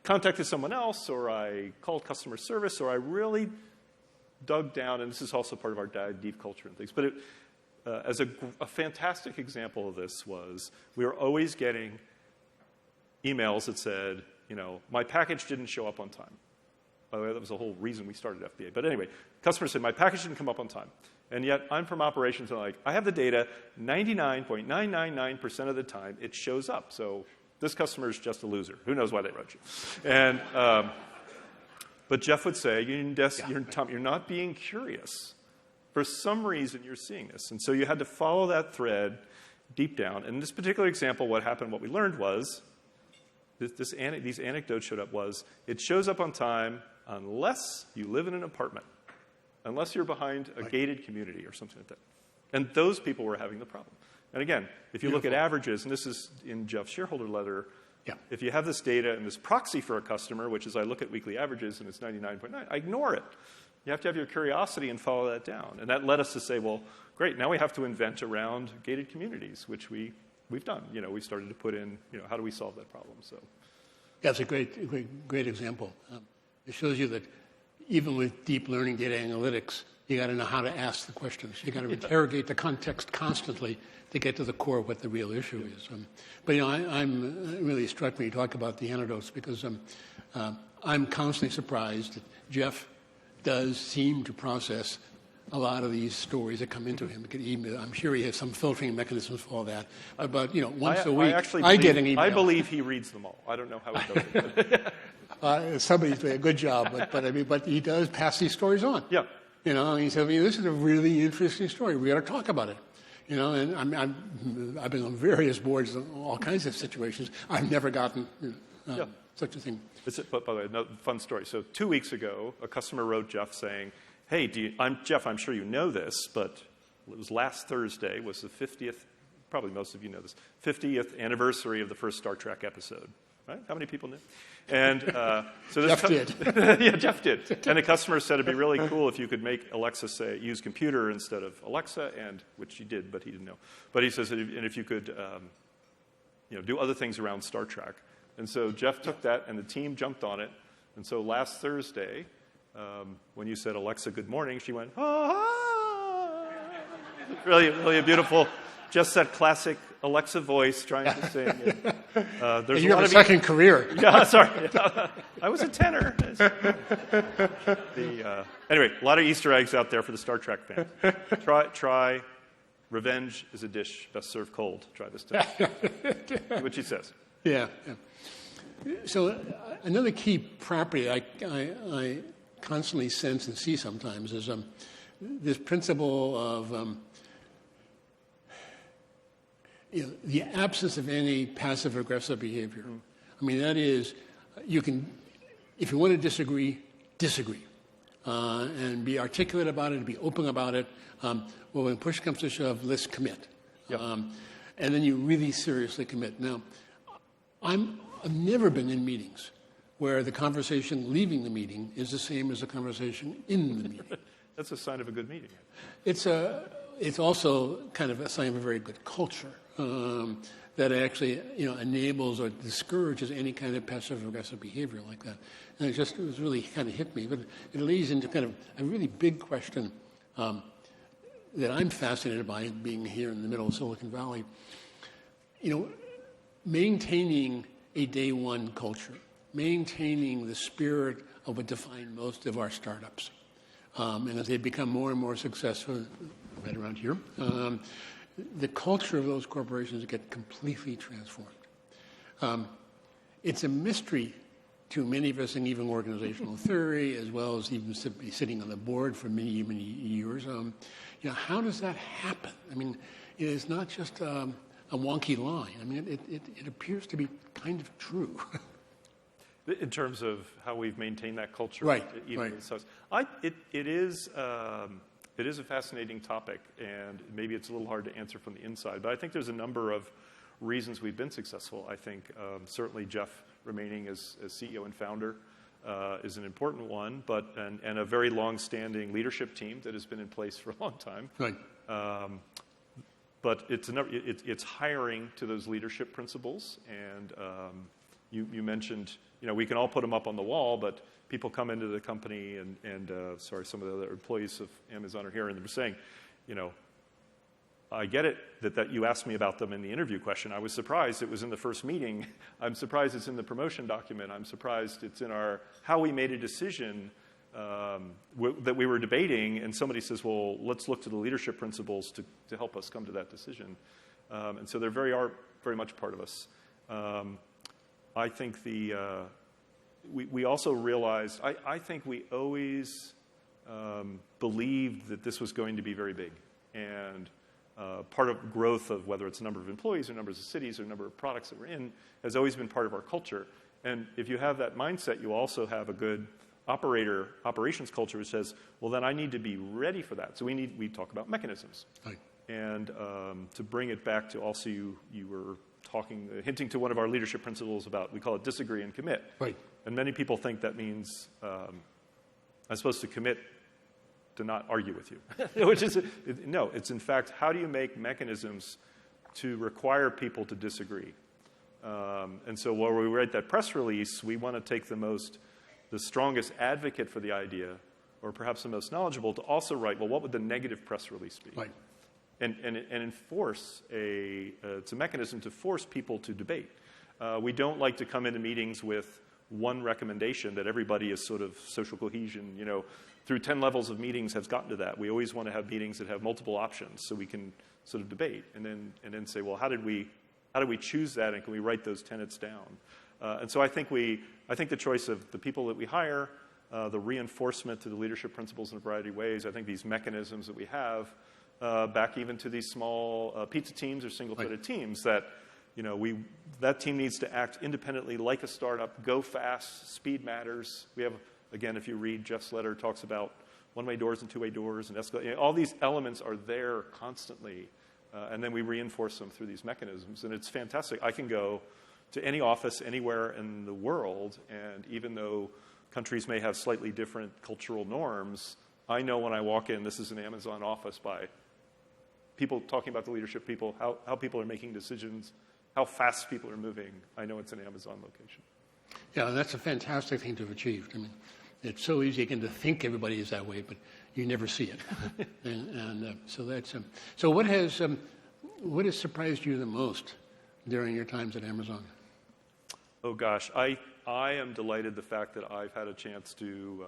contacted someone else, or I called customer service, or I really dug down, and this is also part of our dive deep culture and things. But as a fantastic example of this was, we were always getting emails that said, my package didn't show up on time. By the way, that was the whole reason we started FBA. But anyway, customers said, my package didn't come up on time. And yet, I'm from operations, and I have the data, 99.999% of the time, it shows up. So this customer is just a loser. Who knows why they wrote you? And, but Jeff would say, you're not being curious. For some reason, you're seeing this. And so you had to follow that thread deep down. And in this particular example, what we learned was, these anecdotes showed up was, it shows up on time unless you live in an apartment, unless you're behind a gated community or something like that. And those people were having the problem. And again, if you look at averages, and this is in Jeff's shareholder letter, if you have this data and this proxy for a customer, which is I look at weekly averages and it's 99.9, I ignore it. You have to have your curiosity and follow that down. And that led us to say, well, great, now we have to invent around gated communities, which we've done. We started to put in, how do we solve that problem? So, That's a great example. It shows you that even with deep learning data analytics, you got to know how to ask the questions. You got to interrogate the context constantly to get to the core of what the real issue is. But I'm really struck when you talk about the anecdotes because I'm constantly surprised that Jeff does seem to process a lot of these stories that come into him. I'm sure he has some filtering mechanisms for all that. But once a week, I get an email. I believe he reads them all. I don't know how he does it. Somebody's doing a good job, but he does pass these stories on. Yeah. He said, this is a really interesting story. We got to talk about it. And I've been on various boards in all kinds of situations. I've never gotten such a thing. But by the way, another fun story. So 2 weeks ago, a customer wrote Jeff saying, hey, Jeff, I'm sure you know this, but it was last Thursday, was the 50th, probably most of you know this, 50th anniversary of the first Star Trek episode. Right? How many people knew? And so this Jeff did. Yeah, Jeff did. And the customer said it'd be really cool if you could make Alexa use computer instead of Alexa, which she did, but he didn't know. But he says, and if you could do other things around Star Trek. And so Jeff took that, and the team jumped on it. And so last Thursday, when you said, Alexa, good morning, she went, ah. Really, really a beautiful, just that classic Alexa voice trying to sing. You have a second career. Yeah, sorry. I was a tenor. Anyway, a lot of Easter eggs out there for the Star Trek fans. Try revenge is a dish best served cold. Try this time. What she says. Yeah. So another key property I constantly sense and see sometimes is this principle of the absence of any passive-aggressive behavior. I mean, that is, you can, if you want to disagree, and be articulate about it, and be open about it. Well, when push comes to shove, let's commit. Yep. And then you really seriously commit. Now, I've never been in meetings where the conversation leaving the meeting is the same as the conversation in the meeting. That's a sign of a good meeting. It's also kind of a sign of a very good culture that actually enables or discourages any kind of passive-aggressive behavior like that. And it was really kind of hit me. But it leads into kind of a really big question that I'm fascinated by, being here in the middle of Silicon Valley. Maintaining a day one culture, maintaining the spirit of what defined most of our startups. And as they become more and more successful, right around here, the culture of those corporations get completely transformed. It's a mystery to many of us in even organizational theory, as well as even sitting on the board for many, many years. How does that happen? I mean, it is not just a wonky line. I mean, it appears to be kind of true. in terms of how we've maintained that culture. Right, Even right. with such. It is a fascinating topic, and maybe it's a little hard to answer from the inside, but I think there's a number of reasons we've been successful. I think certainly Jeff remaining as CEO and founder is an important one, and a very long-standing leadership team that has been in place for a long time. Right. But it's hiring to those leadership principles, and you mentioned, we can all put them up on the wall, but people come into the company, and some of the other employees of Amazon are here, and they're saying, I get it that you asked me about them in the interview question. I was surprised it was in the first meeting. I'm surprised it's in the promotion document. I'm surprised it's in how we made a decision that we were debating, and somebody says, well, let's look to the leadership principles to help us come to that decision. And so they're very much part of us. I think we also realized, I think we always believed that this was going to be very big. And part of growth of whether it's the number of employees or numbers of cities or number of products that we're in has always been part of our culture. And if you have that mindset, you also have a good operations culture which says, well, then I need to be ready for that. So we talk about mechanisms. Right. And to bring it back to also you were hinting to one of our leadership principles about, we call it disagree and commit. Right. And many people think that means I'm supposed to commit to not argue with you, which is, no, it's in fact, how do you make mechanisms to require people to disagree? And so while we write that press release, we want to take the strongest advocate for the idea, or perhaps the most knowledgeable, to also write, well, what would the negative press release be? Right. And enforce it's a mechanism to force people to debate. We don't like to come into meetings with one recommendation that everybody is sort of social cohesion, through 10 levels of meetings has gotten to that. We always want to have meetings that have multiple options so we can sort of debate and then say, well, how did we choose that, and can we write those tenets down? And so I think the choice of the people that we hire, the reinforcement to the leadership principles in a variety of ways, I think these mechanisms that we have, back even to these small pizza teams or single-threaded teams that, that team needs to act independently like a startup, go fast, speed matters. We have, again, if you read Jeff's letter, talks about one-way doors and two-way doors and escalator. All these elements are there constantly, and then we reinforce them through these mechanisms, and it's fantastic. I can go to any office anywhere in the world, and even though countries may have slightly different cultural norms, I know when I walk in, this is an Amazon office by people talking about the leadership people, how people are making decisions, how fast people are moving. I know it's an Amazon location. Yeah, that's a fantastic thing to have achieved. I mean, it's so easy again to think everybody is that way, but you never see it. So that's so. What has surprised you the most during your times at Amazon? Oh gosh, I am delighted the fact that I've had a chance to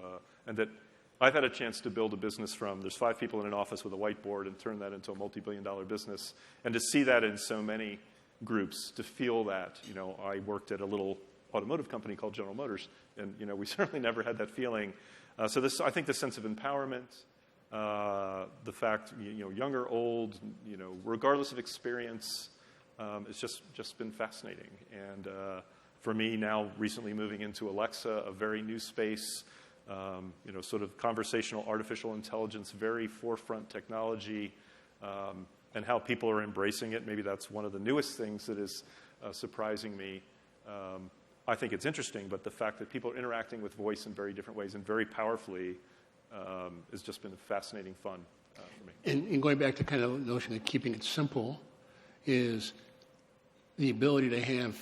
I've had a chance to build a business from there's 5 people in an office with a whiteboard and turn that into a multi-billion-dollar business, and to see that in so many groups, to feel that. I worked at a little automotive company called General Motors, and we certainly never had that feeling. So I think the sense of empowerment, the fact young or old, regardless of experience, it's just been fascinating. And for me now, recently moving into Alexa, a very new space, sort of conversational artificial intelligence, very forefront technology, and how people are embracing it. Maybe that's one of the newest things that is surprising me. I think it's interesting, but the fact that people are interacting with voice in very different ways and very powerfully has just been fascinating fun for me. And going back to kind of the notion of keeping it simple is the ability to have,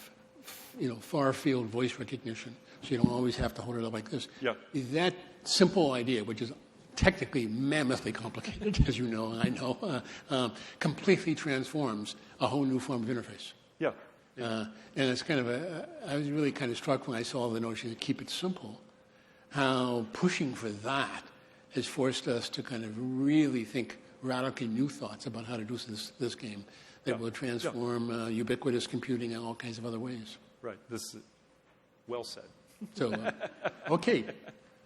far-field voice recognition, so you don't always have to hold it up like this. Yeah. That simple idea, which is technically mammothly complicated, as you know, and I know, completely transforms a whole new form of interface. Yeah. And it's kind of I was really kind of struck when I saw the notion to keep it simple, how pushing for that has forced us to kind of really think radically new thoughts about how to do this game that will transform ubiquitous computing in all kinds of other ways. Right. This is well said. So, okay.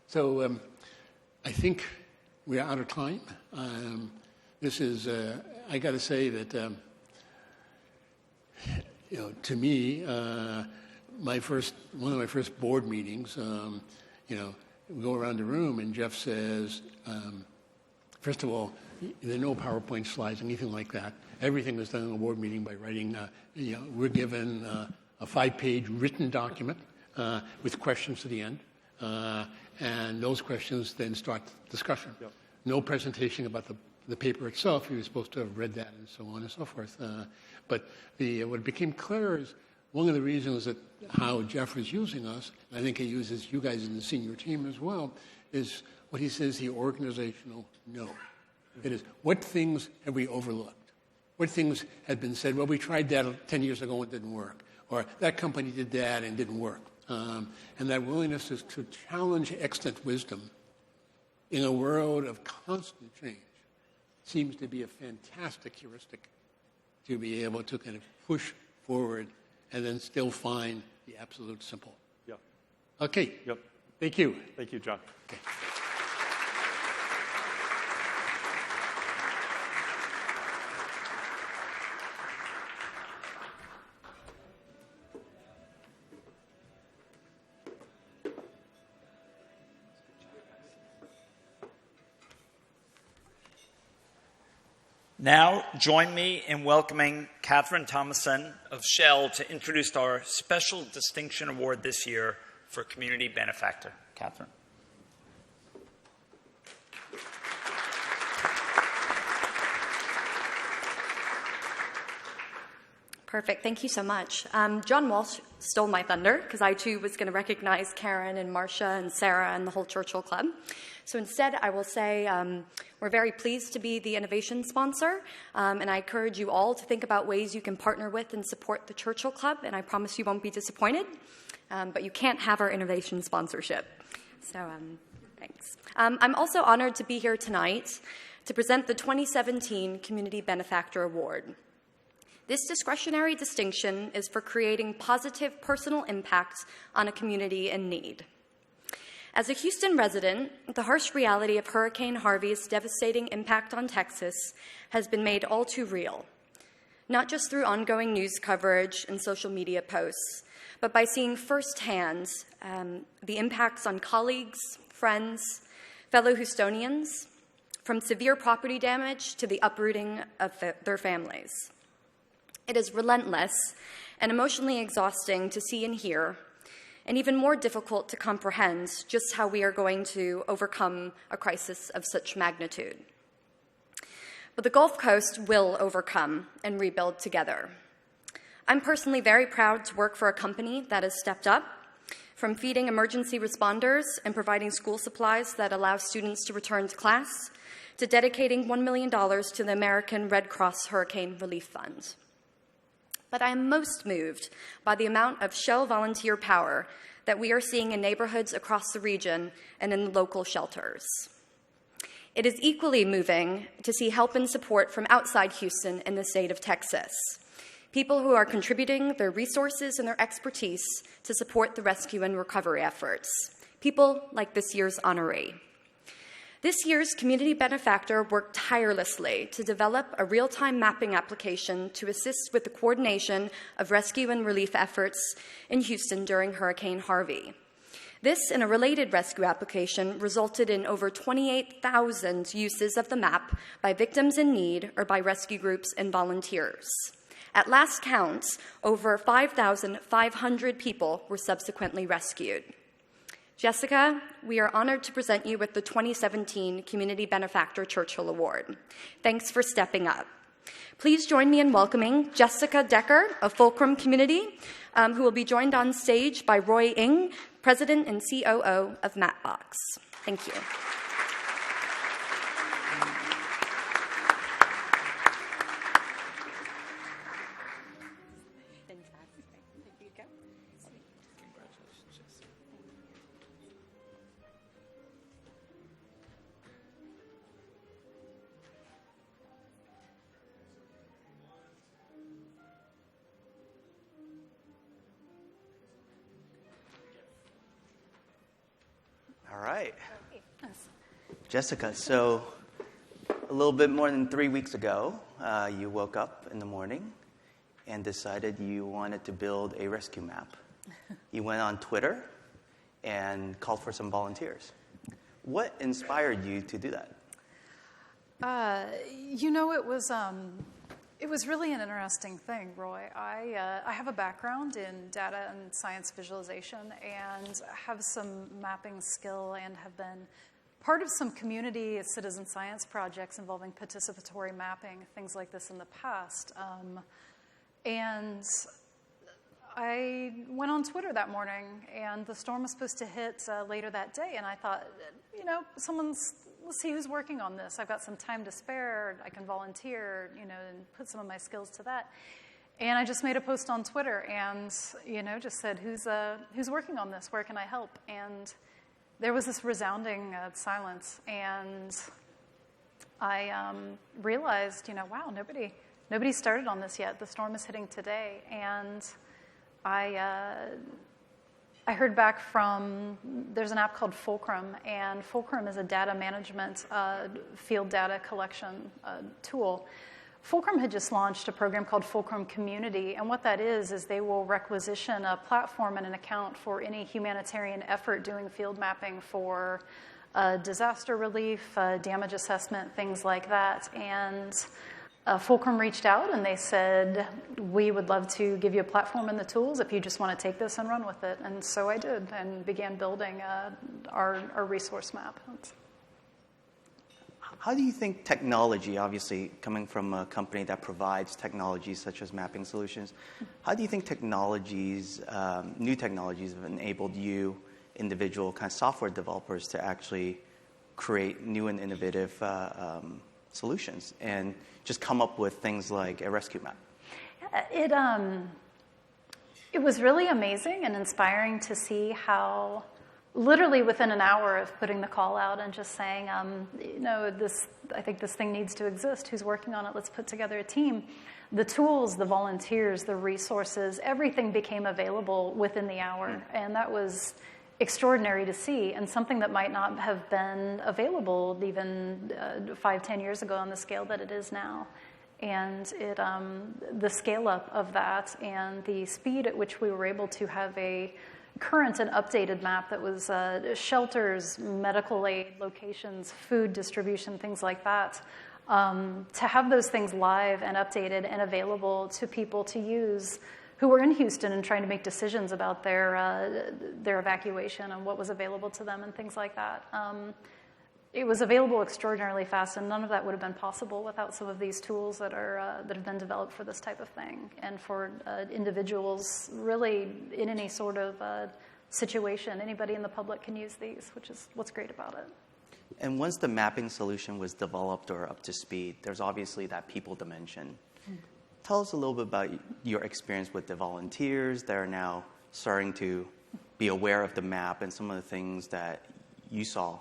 So I think we're out of time. This is, I got to say that, to me, one of my first board meetings, we go around the room and Jeff says, first of all, there are no PowerPoint slides, anything like that. Everything was done in a board meeting by writing. We're given a 5-page written document with questions at the end, and those questions then start discussion. Yep. No presentation about the paper itself. You were supposed to have read that and so on and so forth. But what became clear is one of the reasons that how Jeff was using us, and I think he uses you guys in the senior team as well, is what he says the organizational no. It is, what things have we overlooked? What things had been said, well, we tried that 10 years ago and it didn't work, or that company did that and it didn't work. And that willingness is to challenge extant wisdom in a world of constant change seems to be a fantastic heuristic to be able to kind of push forward and then still find the absolute simple. Yep. Okay. Yep. Thank you. Thank you, John. Okay. Now, join me in welcoming Catherine Thomason of Shell to introduce our Special Distinction Award this year for Community Benefactor. Catherine. Perfect. Thank you so much. John Walsh stole my thunder because I, too, was going to recognize Karen and Marcia and Sarah and the whole Churchill Club. So instead, I will say we're very pleased to be the innovation sponsor, and I encourage you all to think about ways you can partner with and support the Churchill Club, and I promise you won't be disappointed, but you can't have our innovation sponsorship. So thanks. I'm also honored to be here tonight to present the 2017 Community Benefactor Award. This discretionary distinction is for creating positive personal impact on a community in need. As a Houston resident, the harsh reality of Hurricane Harvey's devastating impact on Texas has been made all too real, not just through ongoing news coverage and social media posts, but by seeing firsthand the impacts on colleagues, friends, fellow Houstonians, from severe property damage to the uprooting of their families. It is relentless and emotionally exhausting to see and hear, and even more difficult to comprehend just how we are going to overcome a crisis of such magnitude. But the Gulf Coast will overcome and rebuild together. I'm personally very proud to work for a company that has stepped up, from feeding emergency responders and providing school supplies that allow students to return to class, to dedicating $1 million to the American Red Cross Hurricane Relief Fund. But I am most moved by the amount of Shell volunteer power that we are seeing in neighborhoods across the region and in local shelters. It is equally moving to see help and support from outside Houston and the state of Texas, people who are contributing their resources and their expertise to support the rescue and recovery efforts, people like this year's honoree. This year's Community Benefactor worked tirelessly to develop a real-time mapping application to assist with the coordination of rescue and relief efforts in Houston during Hurricane Harvey. This and a related rescue application resulted in over 28,000 uses of the map by victims in need or by rescue groups and volunteers. At last count, over 5,500 people were subsequently rescued. Jessica, we are honored to present you with the 2017 Community Benefactor Churchill Award. Thanks for stepping up. Please join me in welcoming Jessica Decker of Fulcrum Community, who will be joined on stage by Roy Ng, President and COO of Mapbox. Thank you. All right. Jessica, so a little bit more than 3 weeks ago, you woke up in the morning and decided you wanted to build a rescue map. You went on Twitter and called for some volunteers. What inspired you to do that? It was really an interesting thing, Roy. I have a background in data and science visualization and have some mapping skill and have been part of some community citizen science projects involving participatory mapping, things like this in the past. And I went on Twitter that morning, and the storm was supposed to hit later that day, and I thought, let's see who's working on this. I've got some time to spare. I can volunteer, and put some of my skills to that. And I just made a post on Twitter and, just said, who's working on this? Where can I help? And there was this resounding silence. And I realized, wow, nobody started on this yet. The storm is hitting today. And I heard back from, there's an app called Fulcrum, and Fulcrum is a data management field data collection tool. Fulcrum had just launched a program called Fulcrum Community, and what that is they will requisition a platform and an account for any humanitarian effort doing field mapping for disaster relief, damage assessment, things like that. And Fulcrum reached out and they said, we would love to give you a platform and the tools if you just want to take this and run with it. And so I did and began building our resource map. How do you think technology, obviously coming from a company that provides technologies such as mapping solutions, how do you think new technologies have enabled you, individual kind of software developers, to actually create new and innovative solutions and just come up with things like a rescue map? It was really amazing and inspiring to see how literally within an hour of putting the call out and just saying, I think this thing needs to exist. Who's working on it? Let's put together a team. The tools, the volunteers, the resources, everything became available within the hour. And that was extraordinary to see, and something that might not have been available even 5-10 years ago on the scale that it is now. And the scale up of that and the speed at which we were able to have a current and updated map that was shelters, medical aid locations, food distribution, things like that, to have those things live and updated and available to people to use who were in Houston and trying to make decisions about their evacuation and what was available to them and things like that. It was available extraordinarily fast, and none of that would have been possible without some of these tools that have been developed for this type of thing, and for individuals really in any sort of situation. Anybody in the public can use these, which is what's great about it. And once the mapping solution was developed or up to speed, there's obviously that people dimension. Tell us a little bit about your experience with the volunteers that are now starting to be aware of the map and some of the things that you saw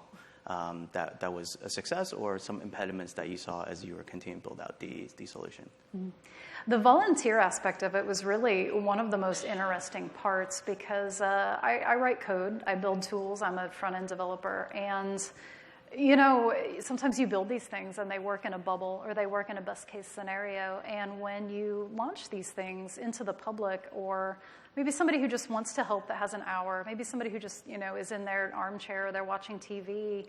that was a success, or some impediments that you saw as you were continuing to build out the solution. The volunteer aspect of it was really one of the most interesting parts, because I write code, I build tools, I'm a front-end developer, and sometimes you build these things and they work in a bubble or they work in a best case scenario. And when you launch these things into the public, or maybe somebody who just wants to help that has an hour, maybe somebody who just, is in their armchair or they're watching TV,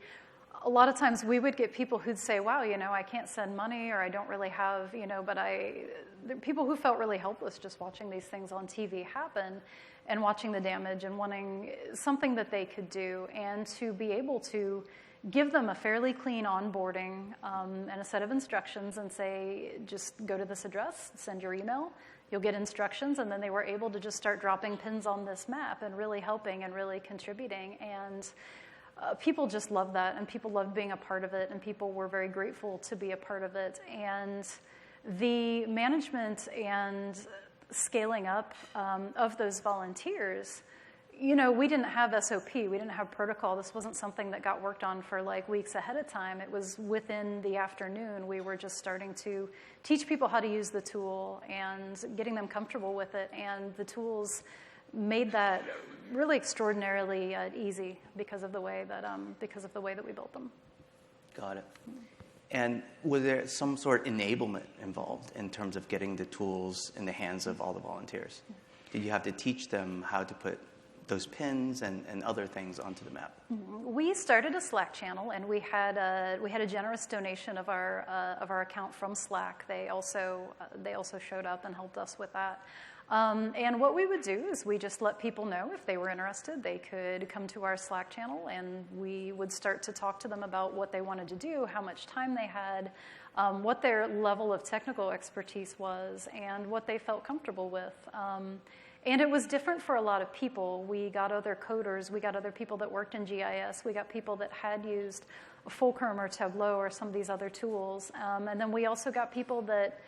a lot of times we would get people who'd say, wow, I can't send money, or I don't really have, but there are people who felt really helpless just watching these things on TV happen and watching the damage and wanting something that they could do, and to be able to give them a fairly clean onboarding and a set of instructions and say, just go to this address, send your email, you'll get instructions. And then they were able to just start dropping pins on this map and really helping and really contributing. And people just loved that, and people loved being a part of it, and people were very grateful to be a part of it. And the management and scaling up of those volunteers, we didn't have SOP, we didn't have protocol. This wasn't something that got worked on for like weeks ahead of time. It was within the afternoon. We were just starting to teach people how to use the tool and getting them comfortable with it. And the tools made that really extraordinarily easy because of the way that we built them. Got it. And was there some sort of enablement involved in terms of getting the tools in the hands of all the volunteers? Did you have to teach them how to put those pins and other things onto the map? We started a Slack channel, and we had a generous donation of our account from Slack. They also showed up and helped us with that. And what we would do is we just let people know if they were interested. They could come to our Slack channel, and we would start to talk to them about what they wanted to do, how much time they had, what their level of technical expertise was, and what they felt comfortable with. And it was different for a lot of people. We got other coders. We got other people that worked in GIS. We got people that had used Fulcrum or Tableau or some of these other tools. And then we also got people that,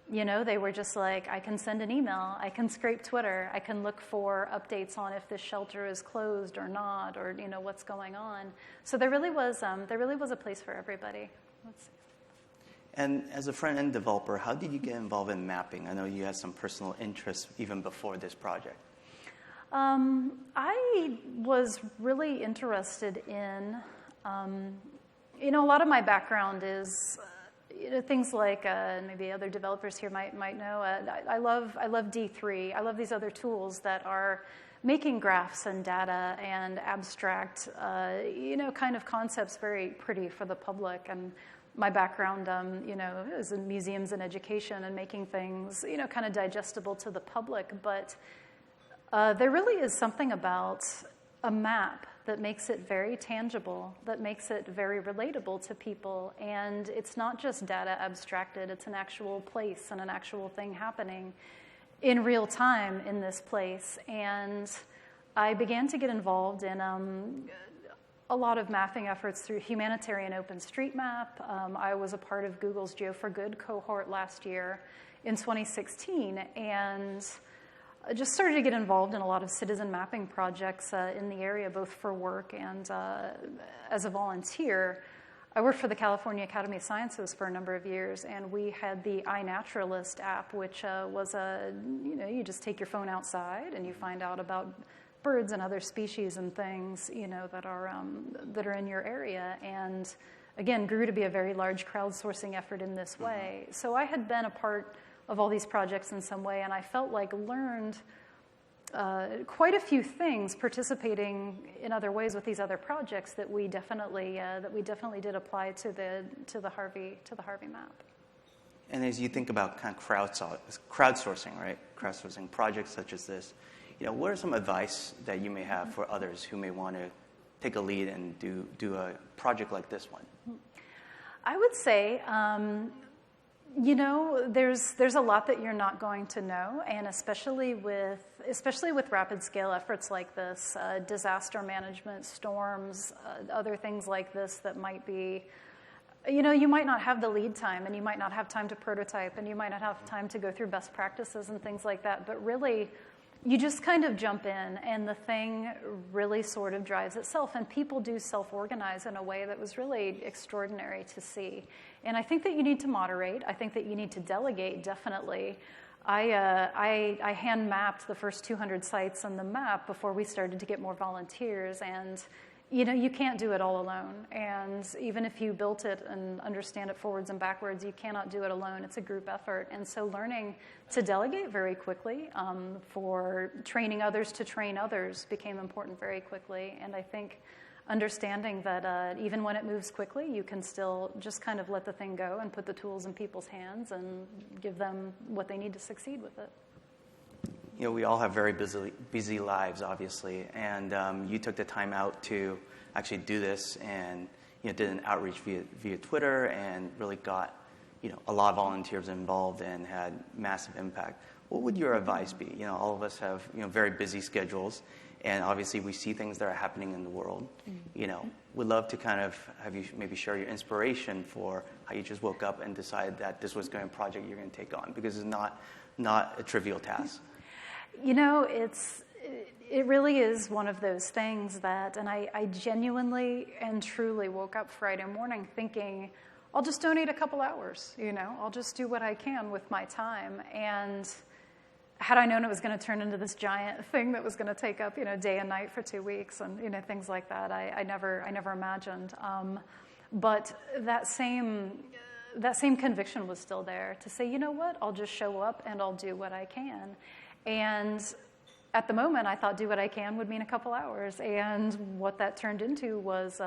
they were just like, I can send an email. I can scrape Twitter. I can look for updates on if this shelter is closed or not, or, what's going on. So there really was a place for everybody. Let's see. And as a front-end developer, how did you get involved in mapping? I know you had some personal interests even before this project. I was really interested in, a lot of my background is things like maybe other developers here might know. I love D3. I love these other tools that are making graphs and data and abstract, kind of concepts very pretty for the public. And my background, is in museums and education and making things, kind of digestible to the public. But there really is something about a map that makes it very tangible, that makes it very relatable to people. And it's not just data abstracted. It's an actual place and an actual thing happening in real time in this place. And I began to get involved in a lot of mapping efforts through humanitarian OpenStreetMap. I was a part of Google's Geo for Good cohort last year in 2016, and I just started to get involved in a lot of citizen mapping projects in the area, both for work and as a volunteer. I worked for the California Academy of Sciences for a number of years, and we had the iNaturalist app, which was you just take your phone outside and you find out about birds and other species and things, that are in your area, and again grew to be a very large crowdsourcing effort in this way. So I had been a part of all these projects in some way, and I felt like learned quite a few things participating in other ways with these other projects that we definitely did apply to the Harvey map. And as you think about kind of crowdsourcing, right? Crowdsourcing projects such as this. What are some advice that you may have for others who may want to take a lead and do a project like this one? I would say, there's a lot that you're not going to know, and especially with rapid scale efforts like this, disaster management, storms, other things like this that might be, you might not have the lead time, and you might not have time to prototype, and you might not have time to go through best practices and things like that, but really, you just kind of jump in, and the thing really sort of drives itself. And people do self-organize in a way that was really extraordinary to see. And I think that you need to moderate. I think that you need to delegate, definitely. I hand-mapped the first 200 sites on the map before we started to get more volunteers. And you can't do it all alone. And even if you built it and understand it forwards and backwards, you cannot do it alone. It's a group effort. And so learning to delegate very quickly for training others to train others became important very quickly. And I think understanding that even when it moves quickly, you can still just kind of let the thing go and put the tools in people's hands and give them what they need to succeed with it. We all have very busy lives, obviously, and you took the time out to actually do this, and did an outreach via Twitter, and really got a lot of volunteers involved and had massive impact. What would your advice be? All of us have very busy schedules, and obviously we see things that are happening in the world. Would love to kind of have you maybe share your inspiration for how you just woke up and decided that this was going to be a project you're going to take on, because it's not a trivial task. It really is one of those things that, and I genuinely and truly woke up Friday morning thinking, I'll just donate a couple hours, I'll just do what I can with my time. And had I known it was going to turn into this giant thing that was going to take up, day and night for 2 weeks and, things like that, I never imagined. But that same conviction was still there to say, you know what, I'll just show up and I'll do what I can. And at the moment, I thought do what I can would mean a couple hours. And what that turned into was,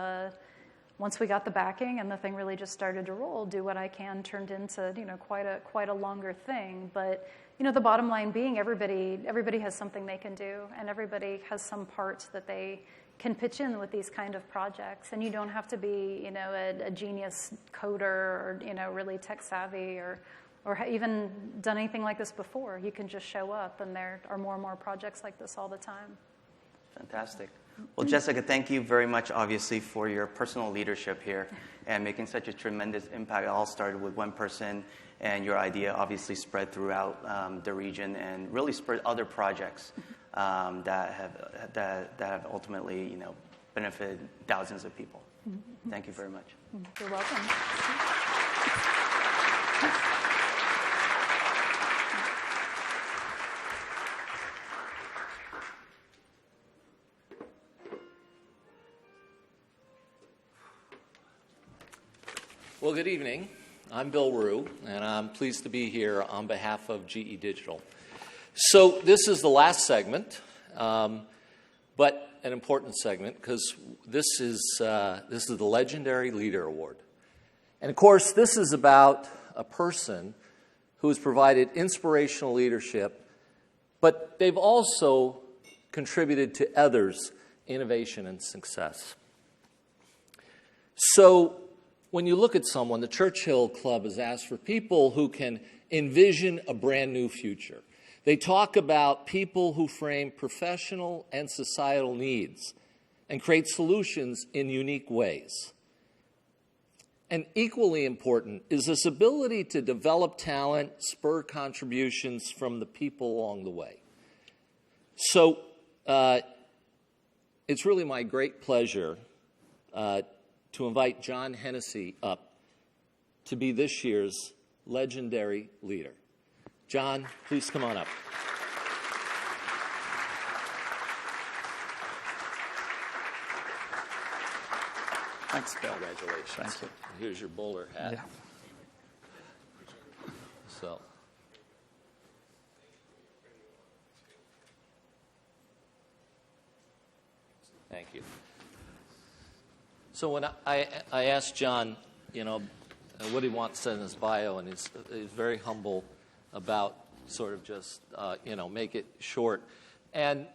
once we got the backing and the thing really just started to roll, do what I can turned into, quite a longer thing. But, the bottom line being everybody has something they can do, and everybody has some part that they can pitch in with these kind of projects. And you don't have to be, a genius coder or, really tech savvy or even done anything like this before. You can just show up, and there are more and more projects like this all the time. Fantastic. Well, Jessica, thank you very much, obviously, for your personal leadership here and making such a tremendous impact. It all started with one person, and your idea obviously spread throughout the region and really spurred other projects that have ultimately, benefited thousands of people. Thank you very much. You're welcome. Well, good evening. I'm Bill Rue, and I'm pleased to be here on behalf of GE Digital. So this is the last segment, but an important segment because this is the Legendary Leader Award. And of course, this is about a person who has provided inspirational leadership, but they've also contributed to others' innovation and success. So when you look at someone, the Churchill Club has asked for people who can envision a brand new future. They talk about people who frame professional and societal needs and create solutions in unique ways. And equally important is this ability to develop talent, spur contributions from the people along the way. So it's really my great pleasure to invite John Hennessy up to be this year's Legendary Leader. John, please come on up. Thanks, Bill. Congratulations. Thank you. Here's your bowler hat. Yeah. So. Thank you. So when I asked John, what he wants said in his bio, and he's very humble about sort of just, make it short. And,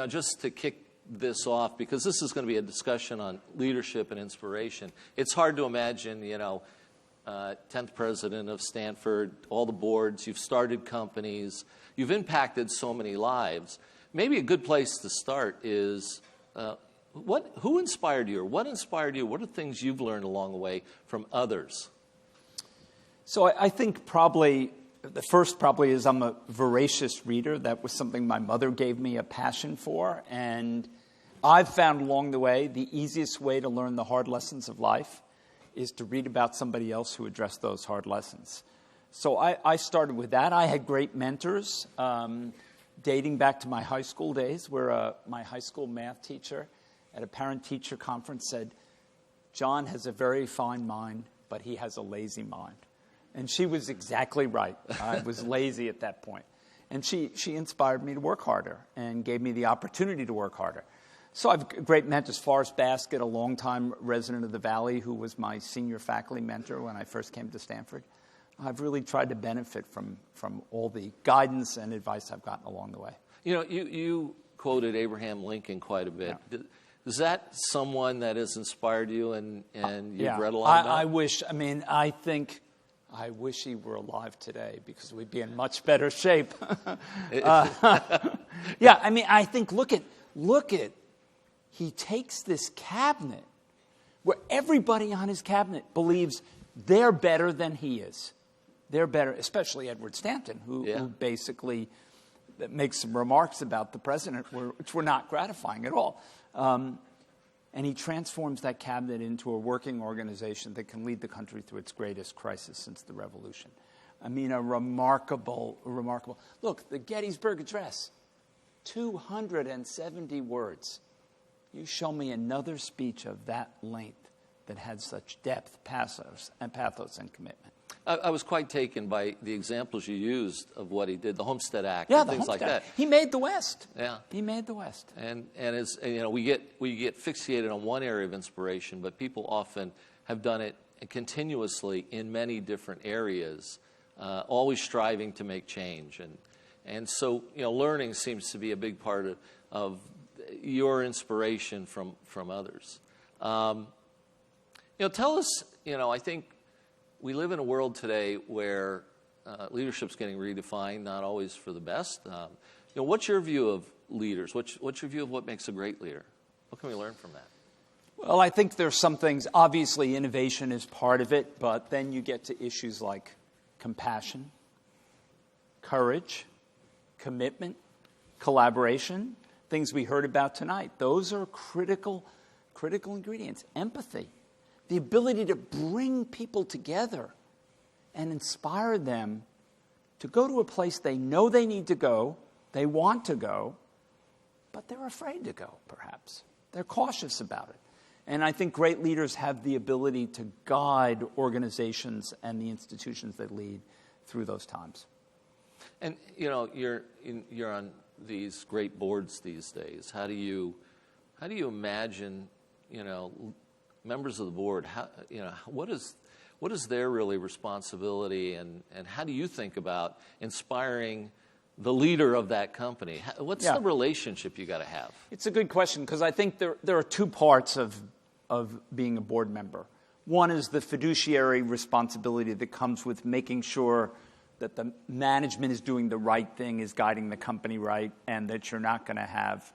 just to kick this off, because this is going to be a discussion on leadership and inspiration, it's hard to imagine, 10th president of Stanford, all the boards, you've started companies, you've impacted so many lives. Maybe a good place to start is who inspired you, or what inspired you? What are things you've learned along the way from others? So I think probably the first is I'm a voracious reader. That was something my mother gave me a passion for. And I've found along the way the easiest way to learn the hard lessons of life is to read about somebody else who addressed those hard lessons. So I started with that. I had great mentors dating back to my high school days, where my high school math teacher at a parent-teacher conference said, "John has a very fine mind, but he has a lazy mind." And she was exactly right. I was lazy at that point. And she inspired me to work harder and gave me the opportunity to work harder. So I have great mentors. Forrest Baskett, a longtime resident of the Valley, who was my senior faculty mentor when I first came to Stanford. I've really tried to benefit from all the guidance and advice I've gotten along the way. You quoted Abraham Lincoln quite a bit. Yeah. Is that someone that has inspired you and you've read a lot about? I wish he were alive today because we'd be in much better shape. I think, look at, he takes this cabinet where everybody on his cabinet believes they're better than he is. They're better, especially Edward Stanton, who basically makes some remarks about the president which were not gratifying at all. And he transforms that cabinet into a working organization that can lead the country through its greatest crisis since the Revolution. A remarkable. Look, the Gettysburg Address, 270 words. You show me another speech of that length that had such depth, pathos, and commitment. I was quite taken by the examples you used of what he did, the Homestead Act, Yeah, and things like that. He made the West. Yeah, he made the West. And as you know, we get fixated on one area of inspiration, but people often have done it continuously in many different areas, always striving to make change. And so, learning seems to be a big part of your inspiration from others. Tell us, I think we live in a world today where leadership's getting redefined, not always for the best. What's your view of leaders? What's your view of what makes a great leader? What can we learn from that? Well, I think there's some things. Obviously, innovation is part of it, but then you get to issues like compassion, courage, commitment, collaboration, things we heard about tonight. Those are critical ingredients. Empathy, the ability to bring people together and inspire them to go to a place they know they need to go, they want to go, but they're afraid to go, perhaps. They're cautious about it. And I think great leaders have the ability to guide organizations and the institutions they lead through those times. And, you're on these great boards these days. How do you imagine, members of the board, what is their really responsibility, and how do you think about inspiring the leader of that company? What's the relationship you got to have? It's a good question, because I think there are two parts of being a board member. One is the fiduciary responsibility that comes with making sure that the management is doing the right thing, is guiding the company right, and that you're not going to have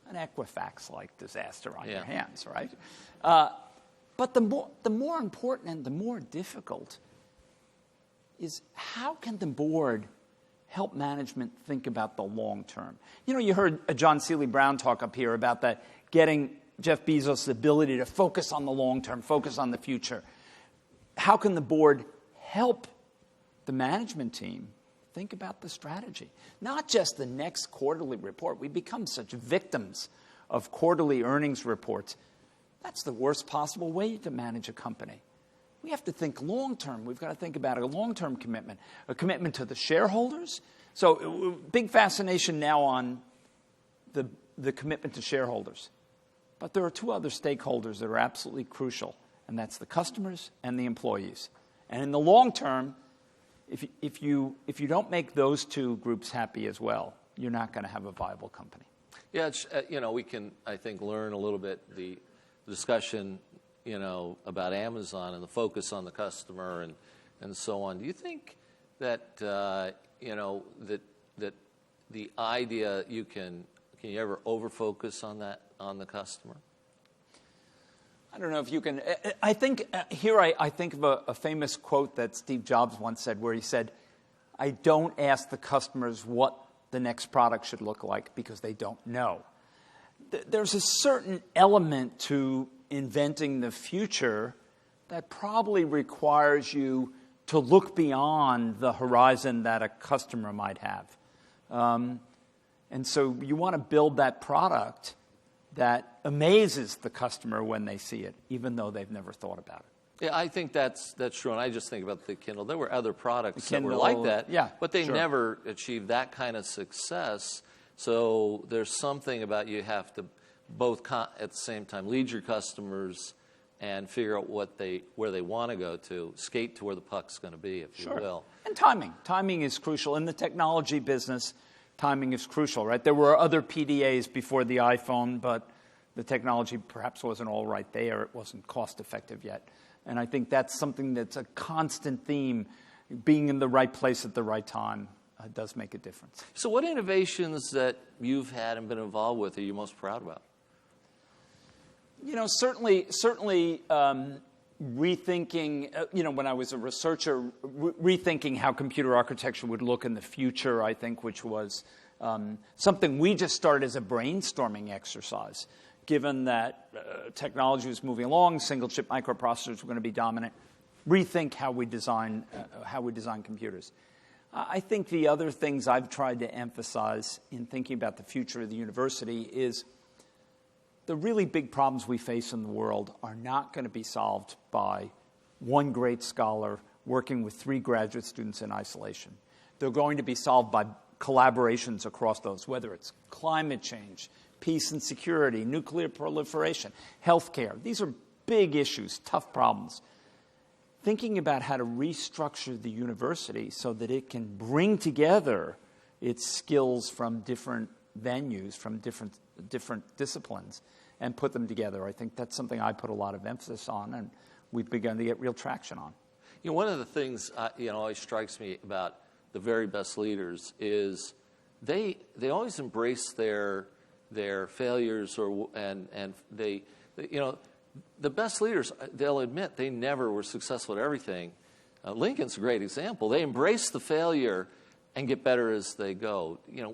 an Equifax-like disaster on your hands, right? But the more important and the more difficult is how can the board help management think about the long term? You heard John Seeley Brown talk up here about that, getting Jeff Bezos' ability to focus on the long term, focus on the future. How can the board help the management team think about the strategy? Not just the next quarterly report. We become such victims of quarterly earnings reports. That's the worst possible way to manage a company. We have to think long-term. We've got to think about a long-term commitment, a commitment to the shareholders. So big fascination now on the commitment to shareholders. But there are two other stakeholders that are absolutely crucial, and that's the customers and the employees. And in the long term, if you don't make those two groups happy as well, you're not going to have a viable company. Yeah, it's, we can, I think, learn a little bit the discussion, about Amazon and the focus on the customer and so on. Do you think that, that the idea can you ever over-focus on the customer? I don't know if you can. I think I think of a famous quote that Steve Jobs once said, where he said, "I don't ask the customers what the next product should look like because they don't know." There's a certain element to inventing the future that probably requires you to look beyond the horizon that a customer might have. And so you want to build that product that amazes the customer when they see it, even though they've never thought about it. Yeah, I think that's true. And I just think about the Kindle. There were other products that were like that, but they never achieved that kind of success. So there's something about you have to both at the same time lead your customers and figure out where they want to go to, skate to where the puck's going to be, if you will. And timing. Timing is crucial. In the technology business, timing is crucial, right? There were other PDAs before the iPhone, but the technology perhaps wasn't all right there. It wasn't cost-effective yet. And I think that's something that's a constant theme. Being in the right place at the right time does make a difference. So what innovations that you've had and been involved with are you most proud about? Certainly rethinking, when I was a researcher, rethinking how computer architecture would look in the future, I think, which was something we just started as a brainstorming exercise, given that technology was moving along, single-chip microprocessors were going to be dominant. Rethink how we design computers. I think the other things I've tried to emphasize in thinking about the future of the university is the really big problems we face in the world are not going to be solved by one great scholar working with 3 graduate students in isolation. They're going to be solved by collaborations across those, whether it's climate change, peace and security, nuclear proliferation, healthcare. These are big issues, tough problems. Thinking about how to restructure the university so that it can bring together its skills from different venues, from different disciplines, and put them together. I think that's something I put a lot of emphasis on, and we've begun to get real traction on. You know, one of the things always strikes me about the very best leaders is they always embrace their failures, and they the best leaders, they'll admit they never were successful at everything. Lincoln's a great example. They embrace the failure and get better as they go. You know,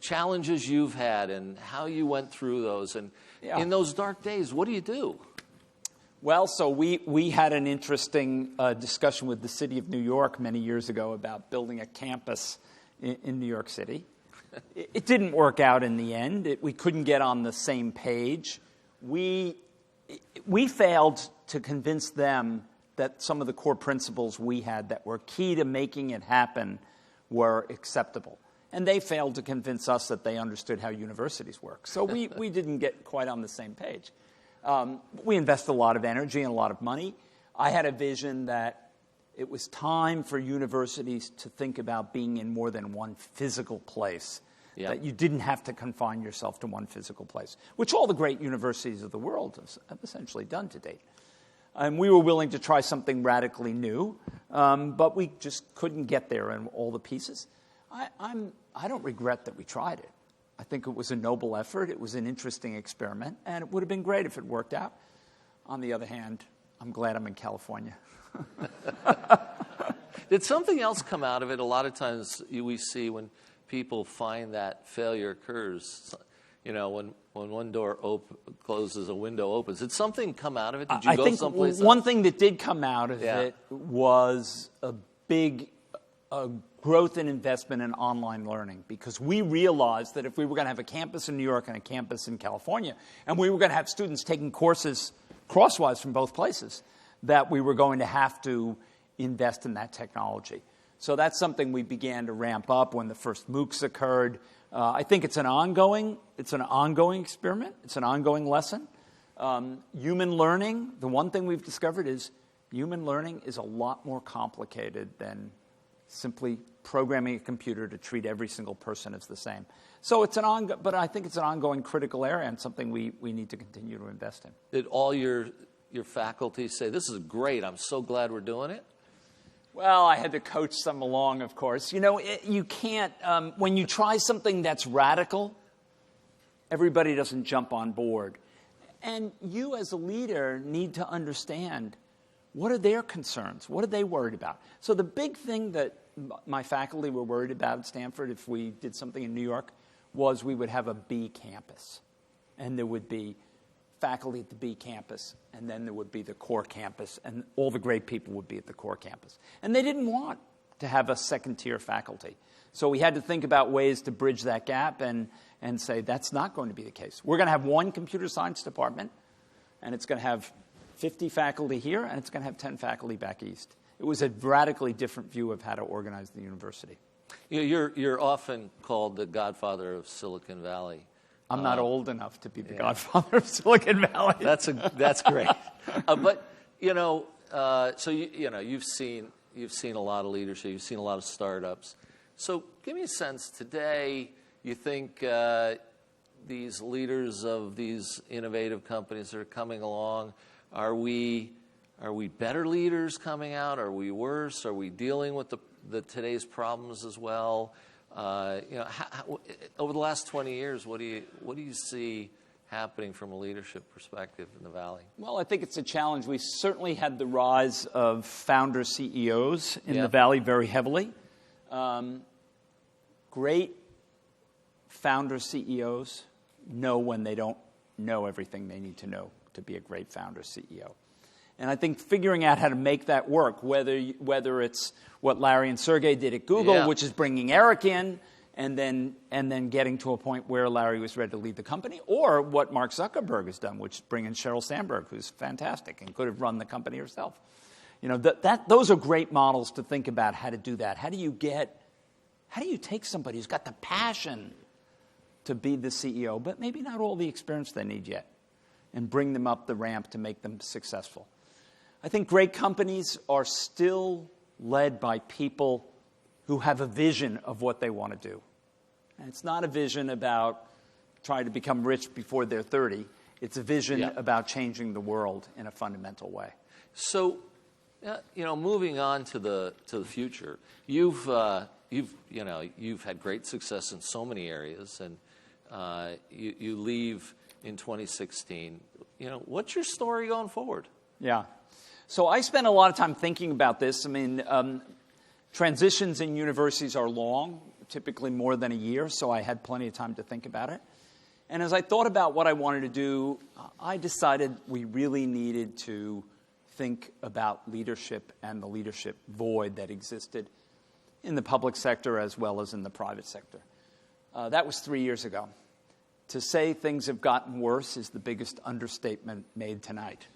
challenges you've had and how you went through those, and in those dark days, what do you do? Well, so we had an interesting discussion with the city of New York many years ago about building a campus in New York City. It didn't work out in the end. We couldn't get on the same page. We failed to convince them that some of the core principles we had that were key to making it happen were acceptable. And they failed to convince us that they understood how universities work. So we didn't get quite on the same page. We invested a lot of energy and a lot of money. I had a vision that it was time for universities to think about being in more than one physical place, that you didn't have to confine yourself to one physical place, which all the great universities of the world have essentially done to date. And we were willing to try something radically new, but we just couldn't get there in all the pieces. I don't regret that we tried it. I think it was a noble effort. It was an interesting experiment, and it would have been great if it worked out. On the other hand, I'm glad I'm in California. Did something else come out of it? A lot of times we see when people find that failure occurs, you know, when one door closes, a window opens. Did something come out of it? Did you go someplace else? One thing that did come out of it was a big growth in investment in online learning, because we realized that if we were going to have a campus in New York and a campus in California, and we were going to have students taking courses crosswise from both places, that we were going to have to invest in that technology. So that's something we began to ramp up when the first MOOCs occurred. I think it's an ongoing experiment. It's an ongoing lesson. Human learning, the one thing we've discovered is human learning is a lot more complicated than simply programming a computer to treat every single person as the same. So it's but I think it's an ongoing critical area and something we need to continue to invest in. Did all your faculty say, "This is great, I'm so glad we're doing it"? Well, I had to coach some along, of course. You know, you can't, when you try something that's radical, everybody doesn't jump on board. And you as a leader need to understand, what are their concerns? What are they worried about? So the big thing that my faculty were worried about at Stanford, if we did something in New York, was we would have a B campus. And there would be faculty at the B campus, and then there would be the core campus, and all the great people would be at the core campus. And they didn't want to have a second-tier faculty. So we had to think about ways to bridge that gap and say that's not going to be the case. We're going to have one computer science department, and it's going to have 50 faculty here, and it's going to have 10 faculty back east. It was a radically different view of how to organize the university. You're often called the godfather of Silicon Valley. I'm not old enough to be the godfather of Silicon Valley. That's great. But so you've seen a lot of leadership. You've seen a lot of startups. So give me a sense today. You think these leaders of these innovative companies that are coming along, are we better leaders coming out? Are we worse? Are we dealing with the today's problems as well? Over the last 20 years, what do you see happening from a leadership perspective in the Valley? Well, I think it's a challenge. We certainly had the rise of founder CEOs in the Valley very heavily. Great founder CEOs know when they don't know everything they need to know to be a great founder CEO. And I think figuring out how to make that work, whether it's what Larry and Sergey did at Google, which is bringing Eric in and then getting to a point where Larry was ready to lead the company, or what Mark Zuckerberg has done, which is bring in Sheryl Sandberg, who's fantastic and could have run the company herself. Those are great models to think about how to do that. How do you take somebody who's got the passion to be the CEO, but maybe not all the experience they need yet, and bring them up the ramp to make them successful? I think great companies are still led by people who have a vision of what they want to do. And it's not a vision about trying to become rich before they're 30. It's a vision about changing the world in a fundamental way. So, moving on to the future, you've had great success in so many areas, and you leave in 2016. What's your story going forward? Yeah. So I spent a lot of time thinking about this. I mean, transitions in universities are long, typically more than a year, so I had plenty of time to think about it. And as I thought about what I wanted to do, I decided we really needed to think about leadership and the leadership void that existed in the public sector as well as in the private sector. That was 3 years ago. To say things have gotten worse is the biggest understatement made tonight.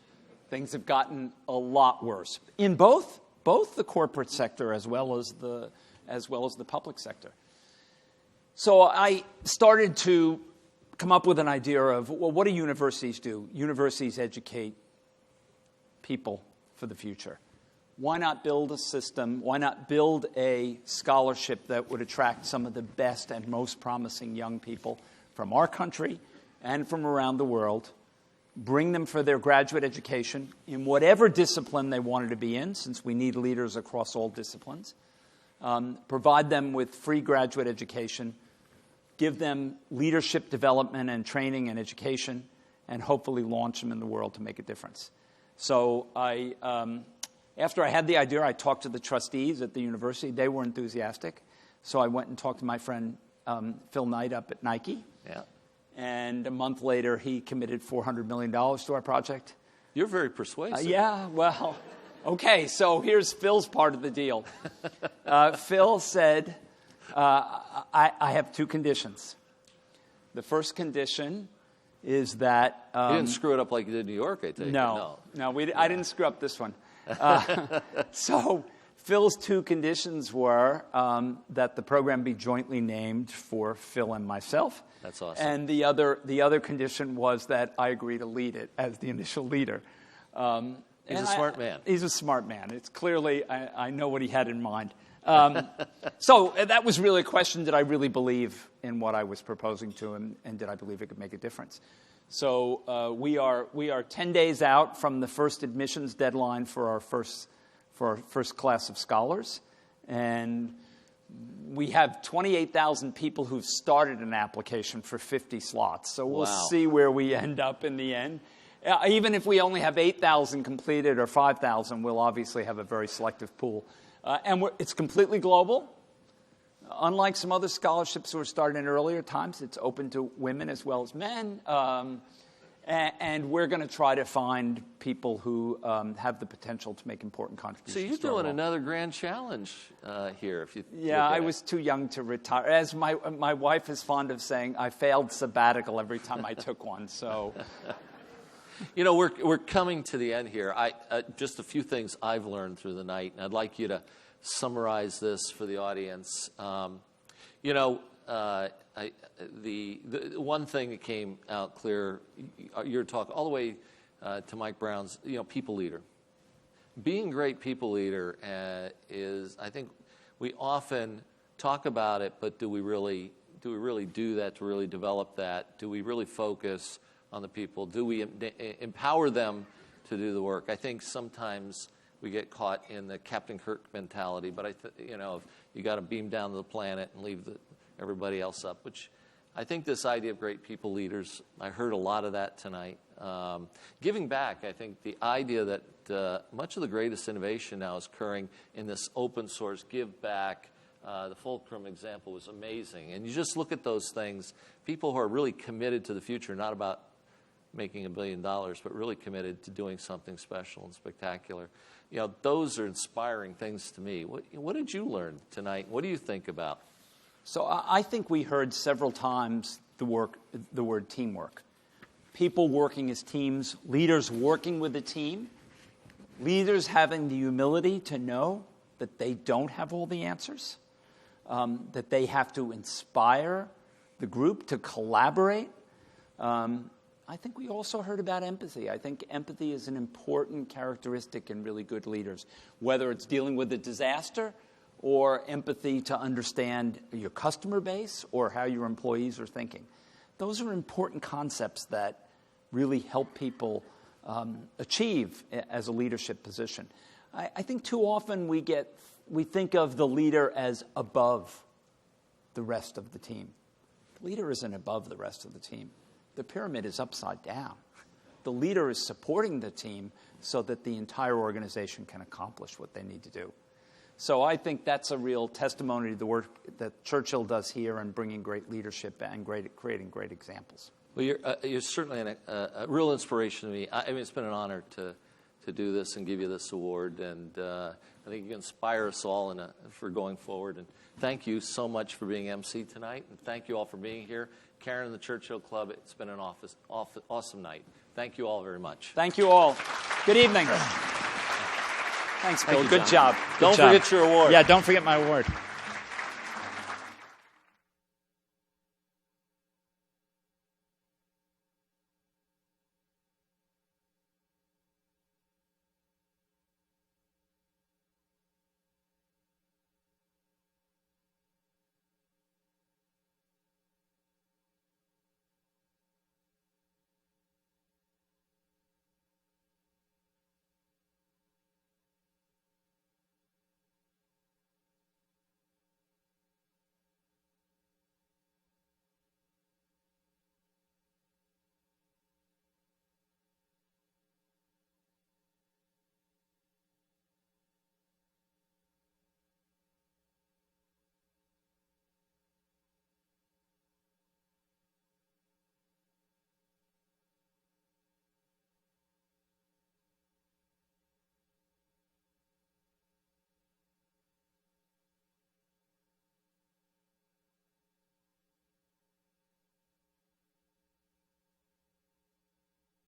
Things have gotten a lot worse in both the corporate sector as well as the public sector. So I started to come up with an idea of, well, what do universities do? Universities educate people for the future. Why not build a system? Why not build a scholarship that would attract some of the best and most promising young people from our country and from around the world, bring them for their graduate education in whatever discipline they wanted to be in, since we need leaders across all disciplines, provide them with free graduate education, give them leadership development and training and education, and hopefully launch them in the world to make a difference. So after I had the idea, I talked to the trustees at the university. They were enthusiastic. So I went and talked to my friend Phil Knight up at Nike. Yeah. And a month later, he committed $400 million to our project. You're very persuasive. Yeah, well, okay, so here's Phil's part of the deal. Phil said, I have two conditions. The first condition is that... you didn't screw it up like you did in New York, I take it. No, I didn't screw up this one. So Phil's two conditions were that the program be jointly named for Phil and myself. That's awesome. And the other condition was that I agree to lead it as the initial leader. He's a smart man. He's a smart man. It's clearly, I know what he had in mind. So that was really a question, did I really believe in what I was proposing to him, and did I believe it could make a difference? So we are 10 days out from the first admissions deadline for our first class of scholars, and we have 28,000 people who've started an application for 50 slots. So we'll see where we end up in the end. Even if we only have 8,000 completed or 5,000, we'll obviously have a very selective pool. And it's completely global. Unlike some other scholarships that were started in earlier times, it's open to women as well as men. And we're going to try to find people who have the potential to make important contributions. So you're doing another grand challenge here. If you I was too young to retire. As my wife is fond of saying, I failed sabbatical every time I took one. So, we're coming to the end here. Just a few things I've learned through the night, and I'd like you to summarize this for the audience. The one thing that came out clear, your talk all the way to Mike Brown's, people leader. Being a great people leader is, I think, we often talk about it, but do we really do that to really develop that? Do we really focus on the people? Do we empower them to do the work? I think sometimes we get caught in the Captain Kirk mentality, but if you got to beam down to the planet and leave everybody else up, which I think this idea of great people leaders, I heard a lot of that tonight. Giving back, I think the idea that much of the greatest innovation now is occurring in this open source give back. The Fulcrum example was amazing. And you just look at those things, people who are really committed to the future, not about making $1 billion, but really committed to doing something special and spectacular. Those are inspiring things to me. What did you learn tonight? What do you think about? So I think we heard several times the word teamwork. People working as teams, leaders working with a team, leaders having the humility to know that they don't have all the answers, that they have to inspire the group to collaborate. I think we also heard about empathy. I think empathy is an important characteristic in really good leaders, whether it's dealing with a disaster or empathy to understand your customer base or how your employees are thinking. Those are important concepts that really help people achieve as a leadership position. I think too often we think of the leader as above the rest of the team. The leader isn't above the rest of the team. The pyramid is upside down. The leader is supporting the team so that the entire organization can accomplish what they need to do. So I think that's a real testimony to the work that Churchill does here in bringing great leadership and creating great examples. Well, you're certainly a real inspiration to me. I mean, it's been an honor to do this and give you this award, and I think you inspire us all for going forward. And thank you so much for being MC tonight, and thank you all for being here. Karen and the Churchill Club, it's been an awesome night. Thank you all very much. Thank you all. Good evening. Thanks, Bill. Good job. Don't forget your award. Yeah, don't forget my award.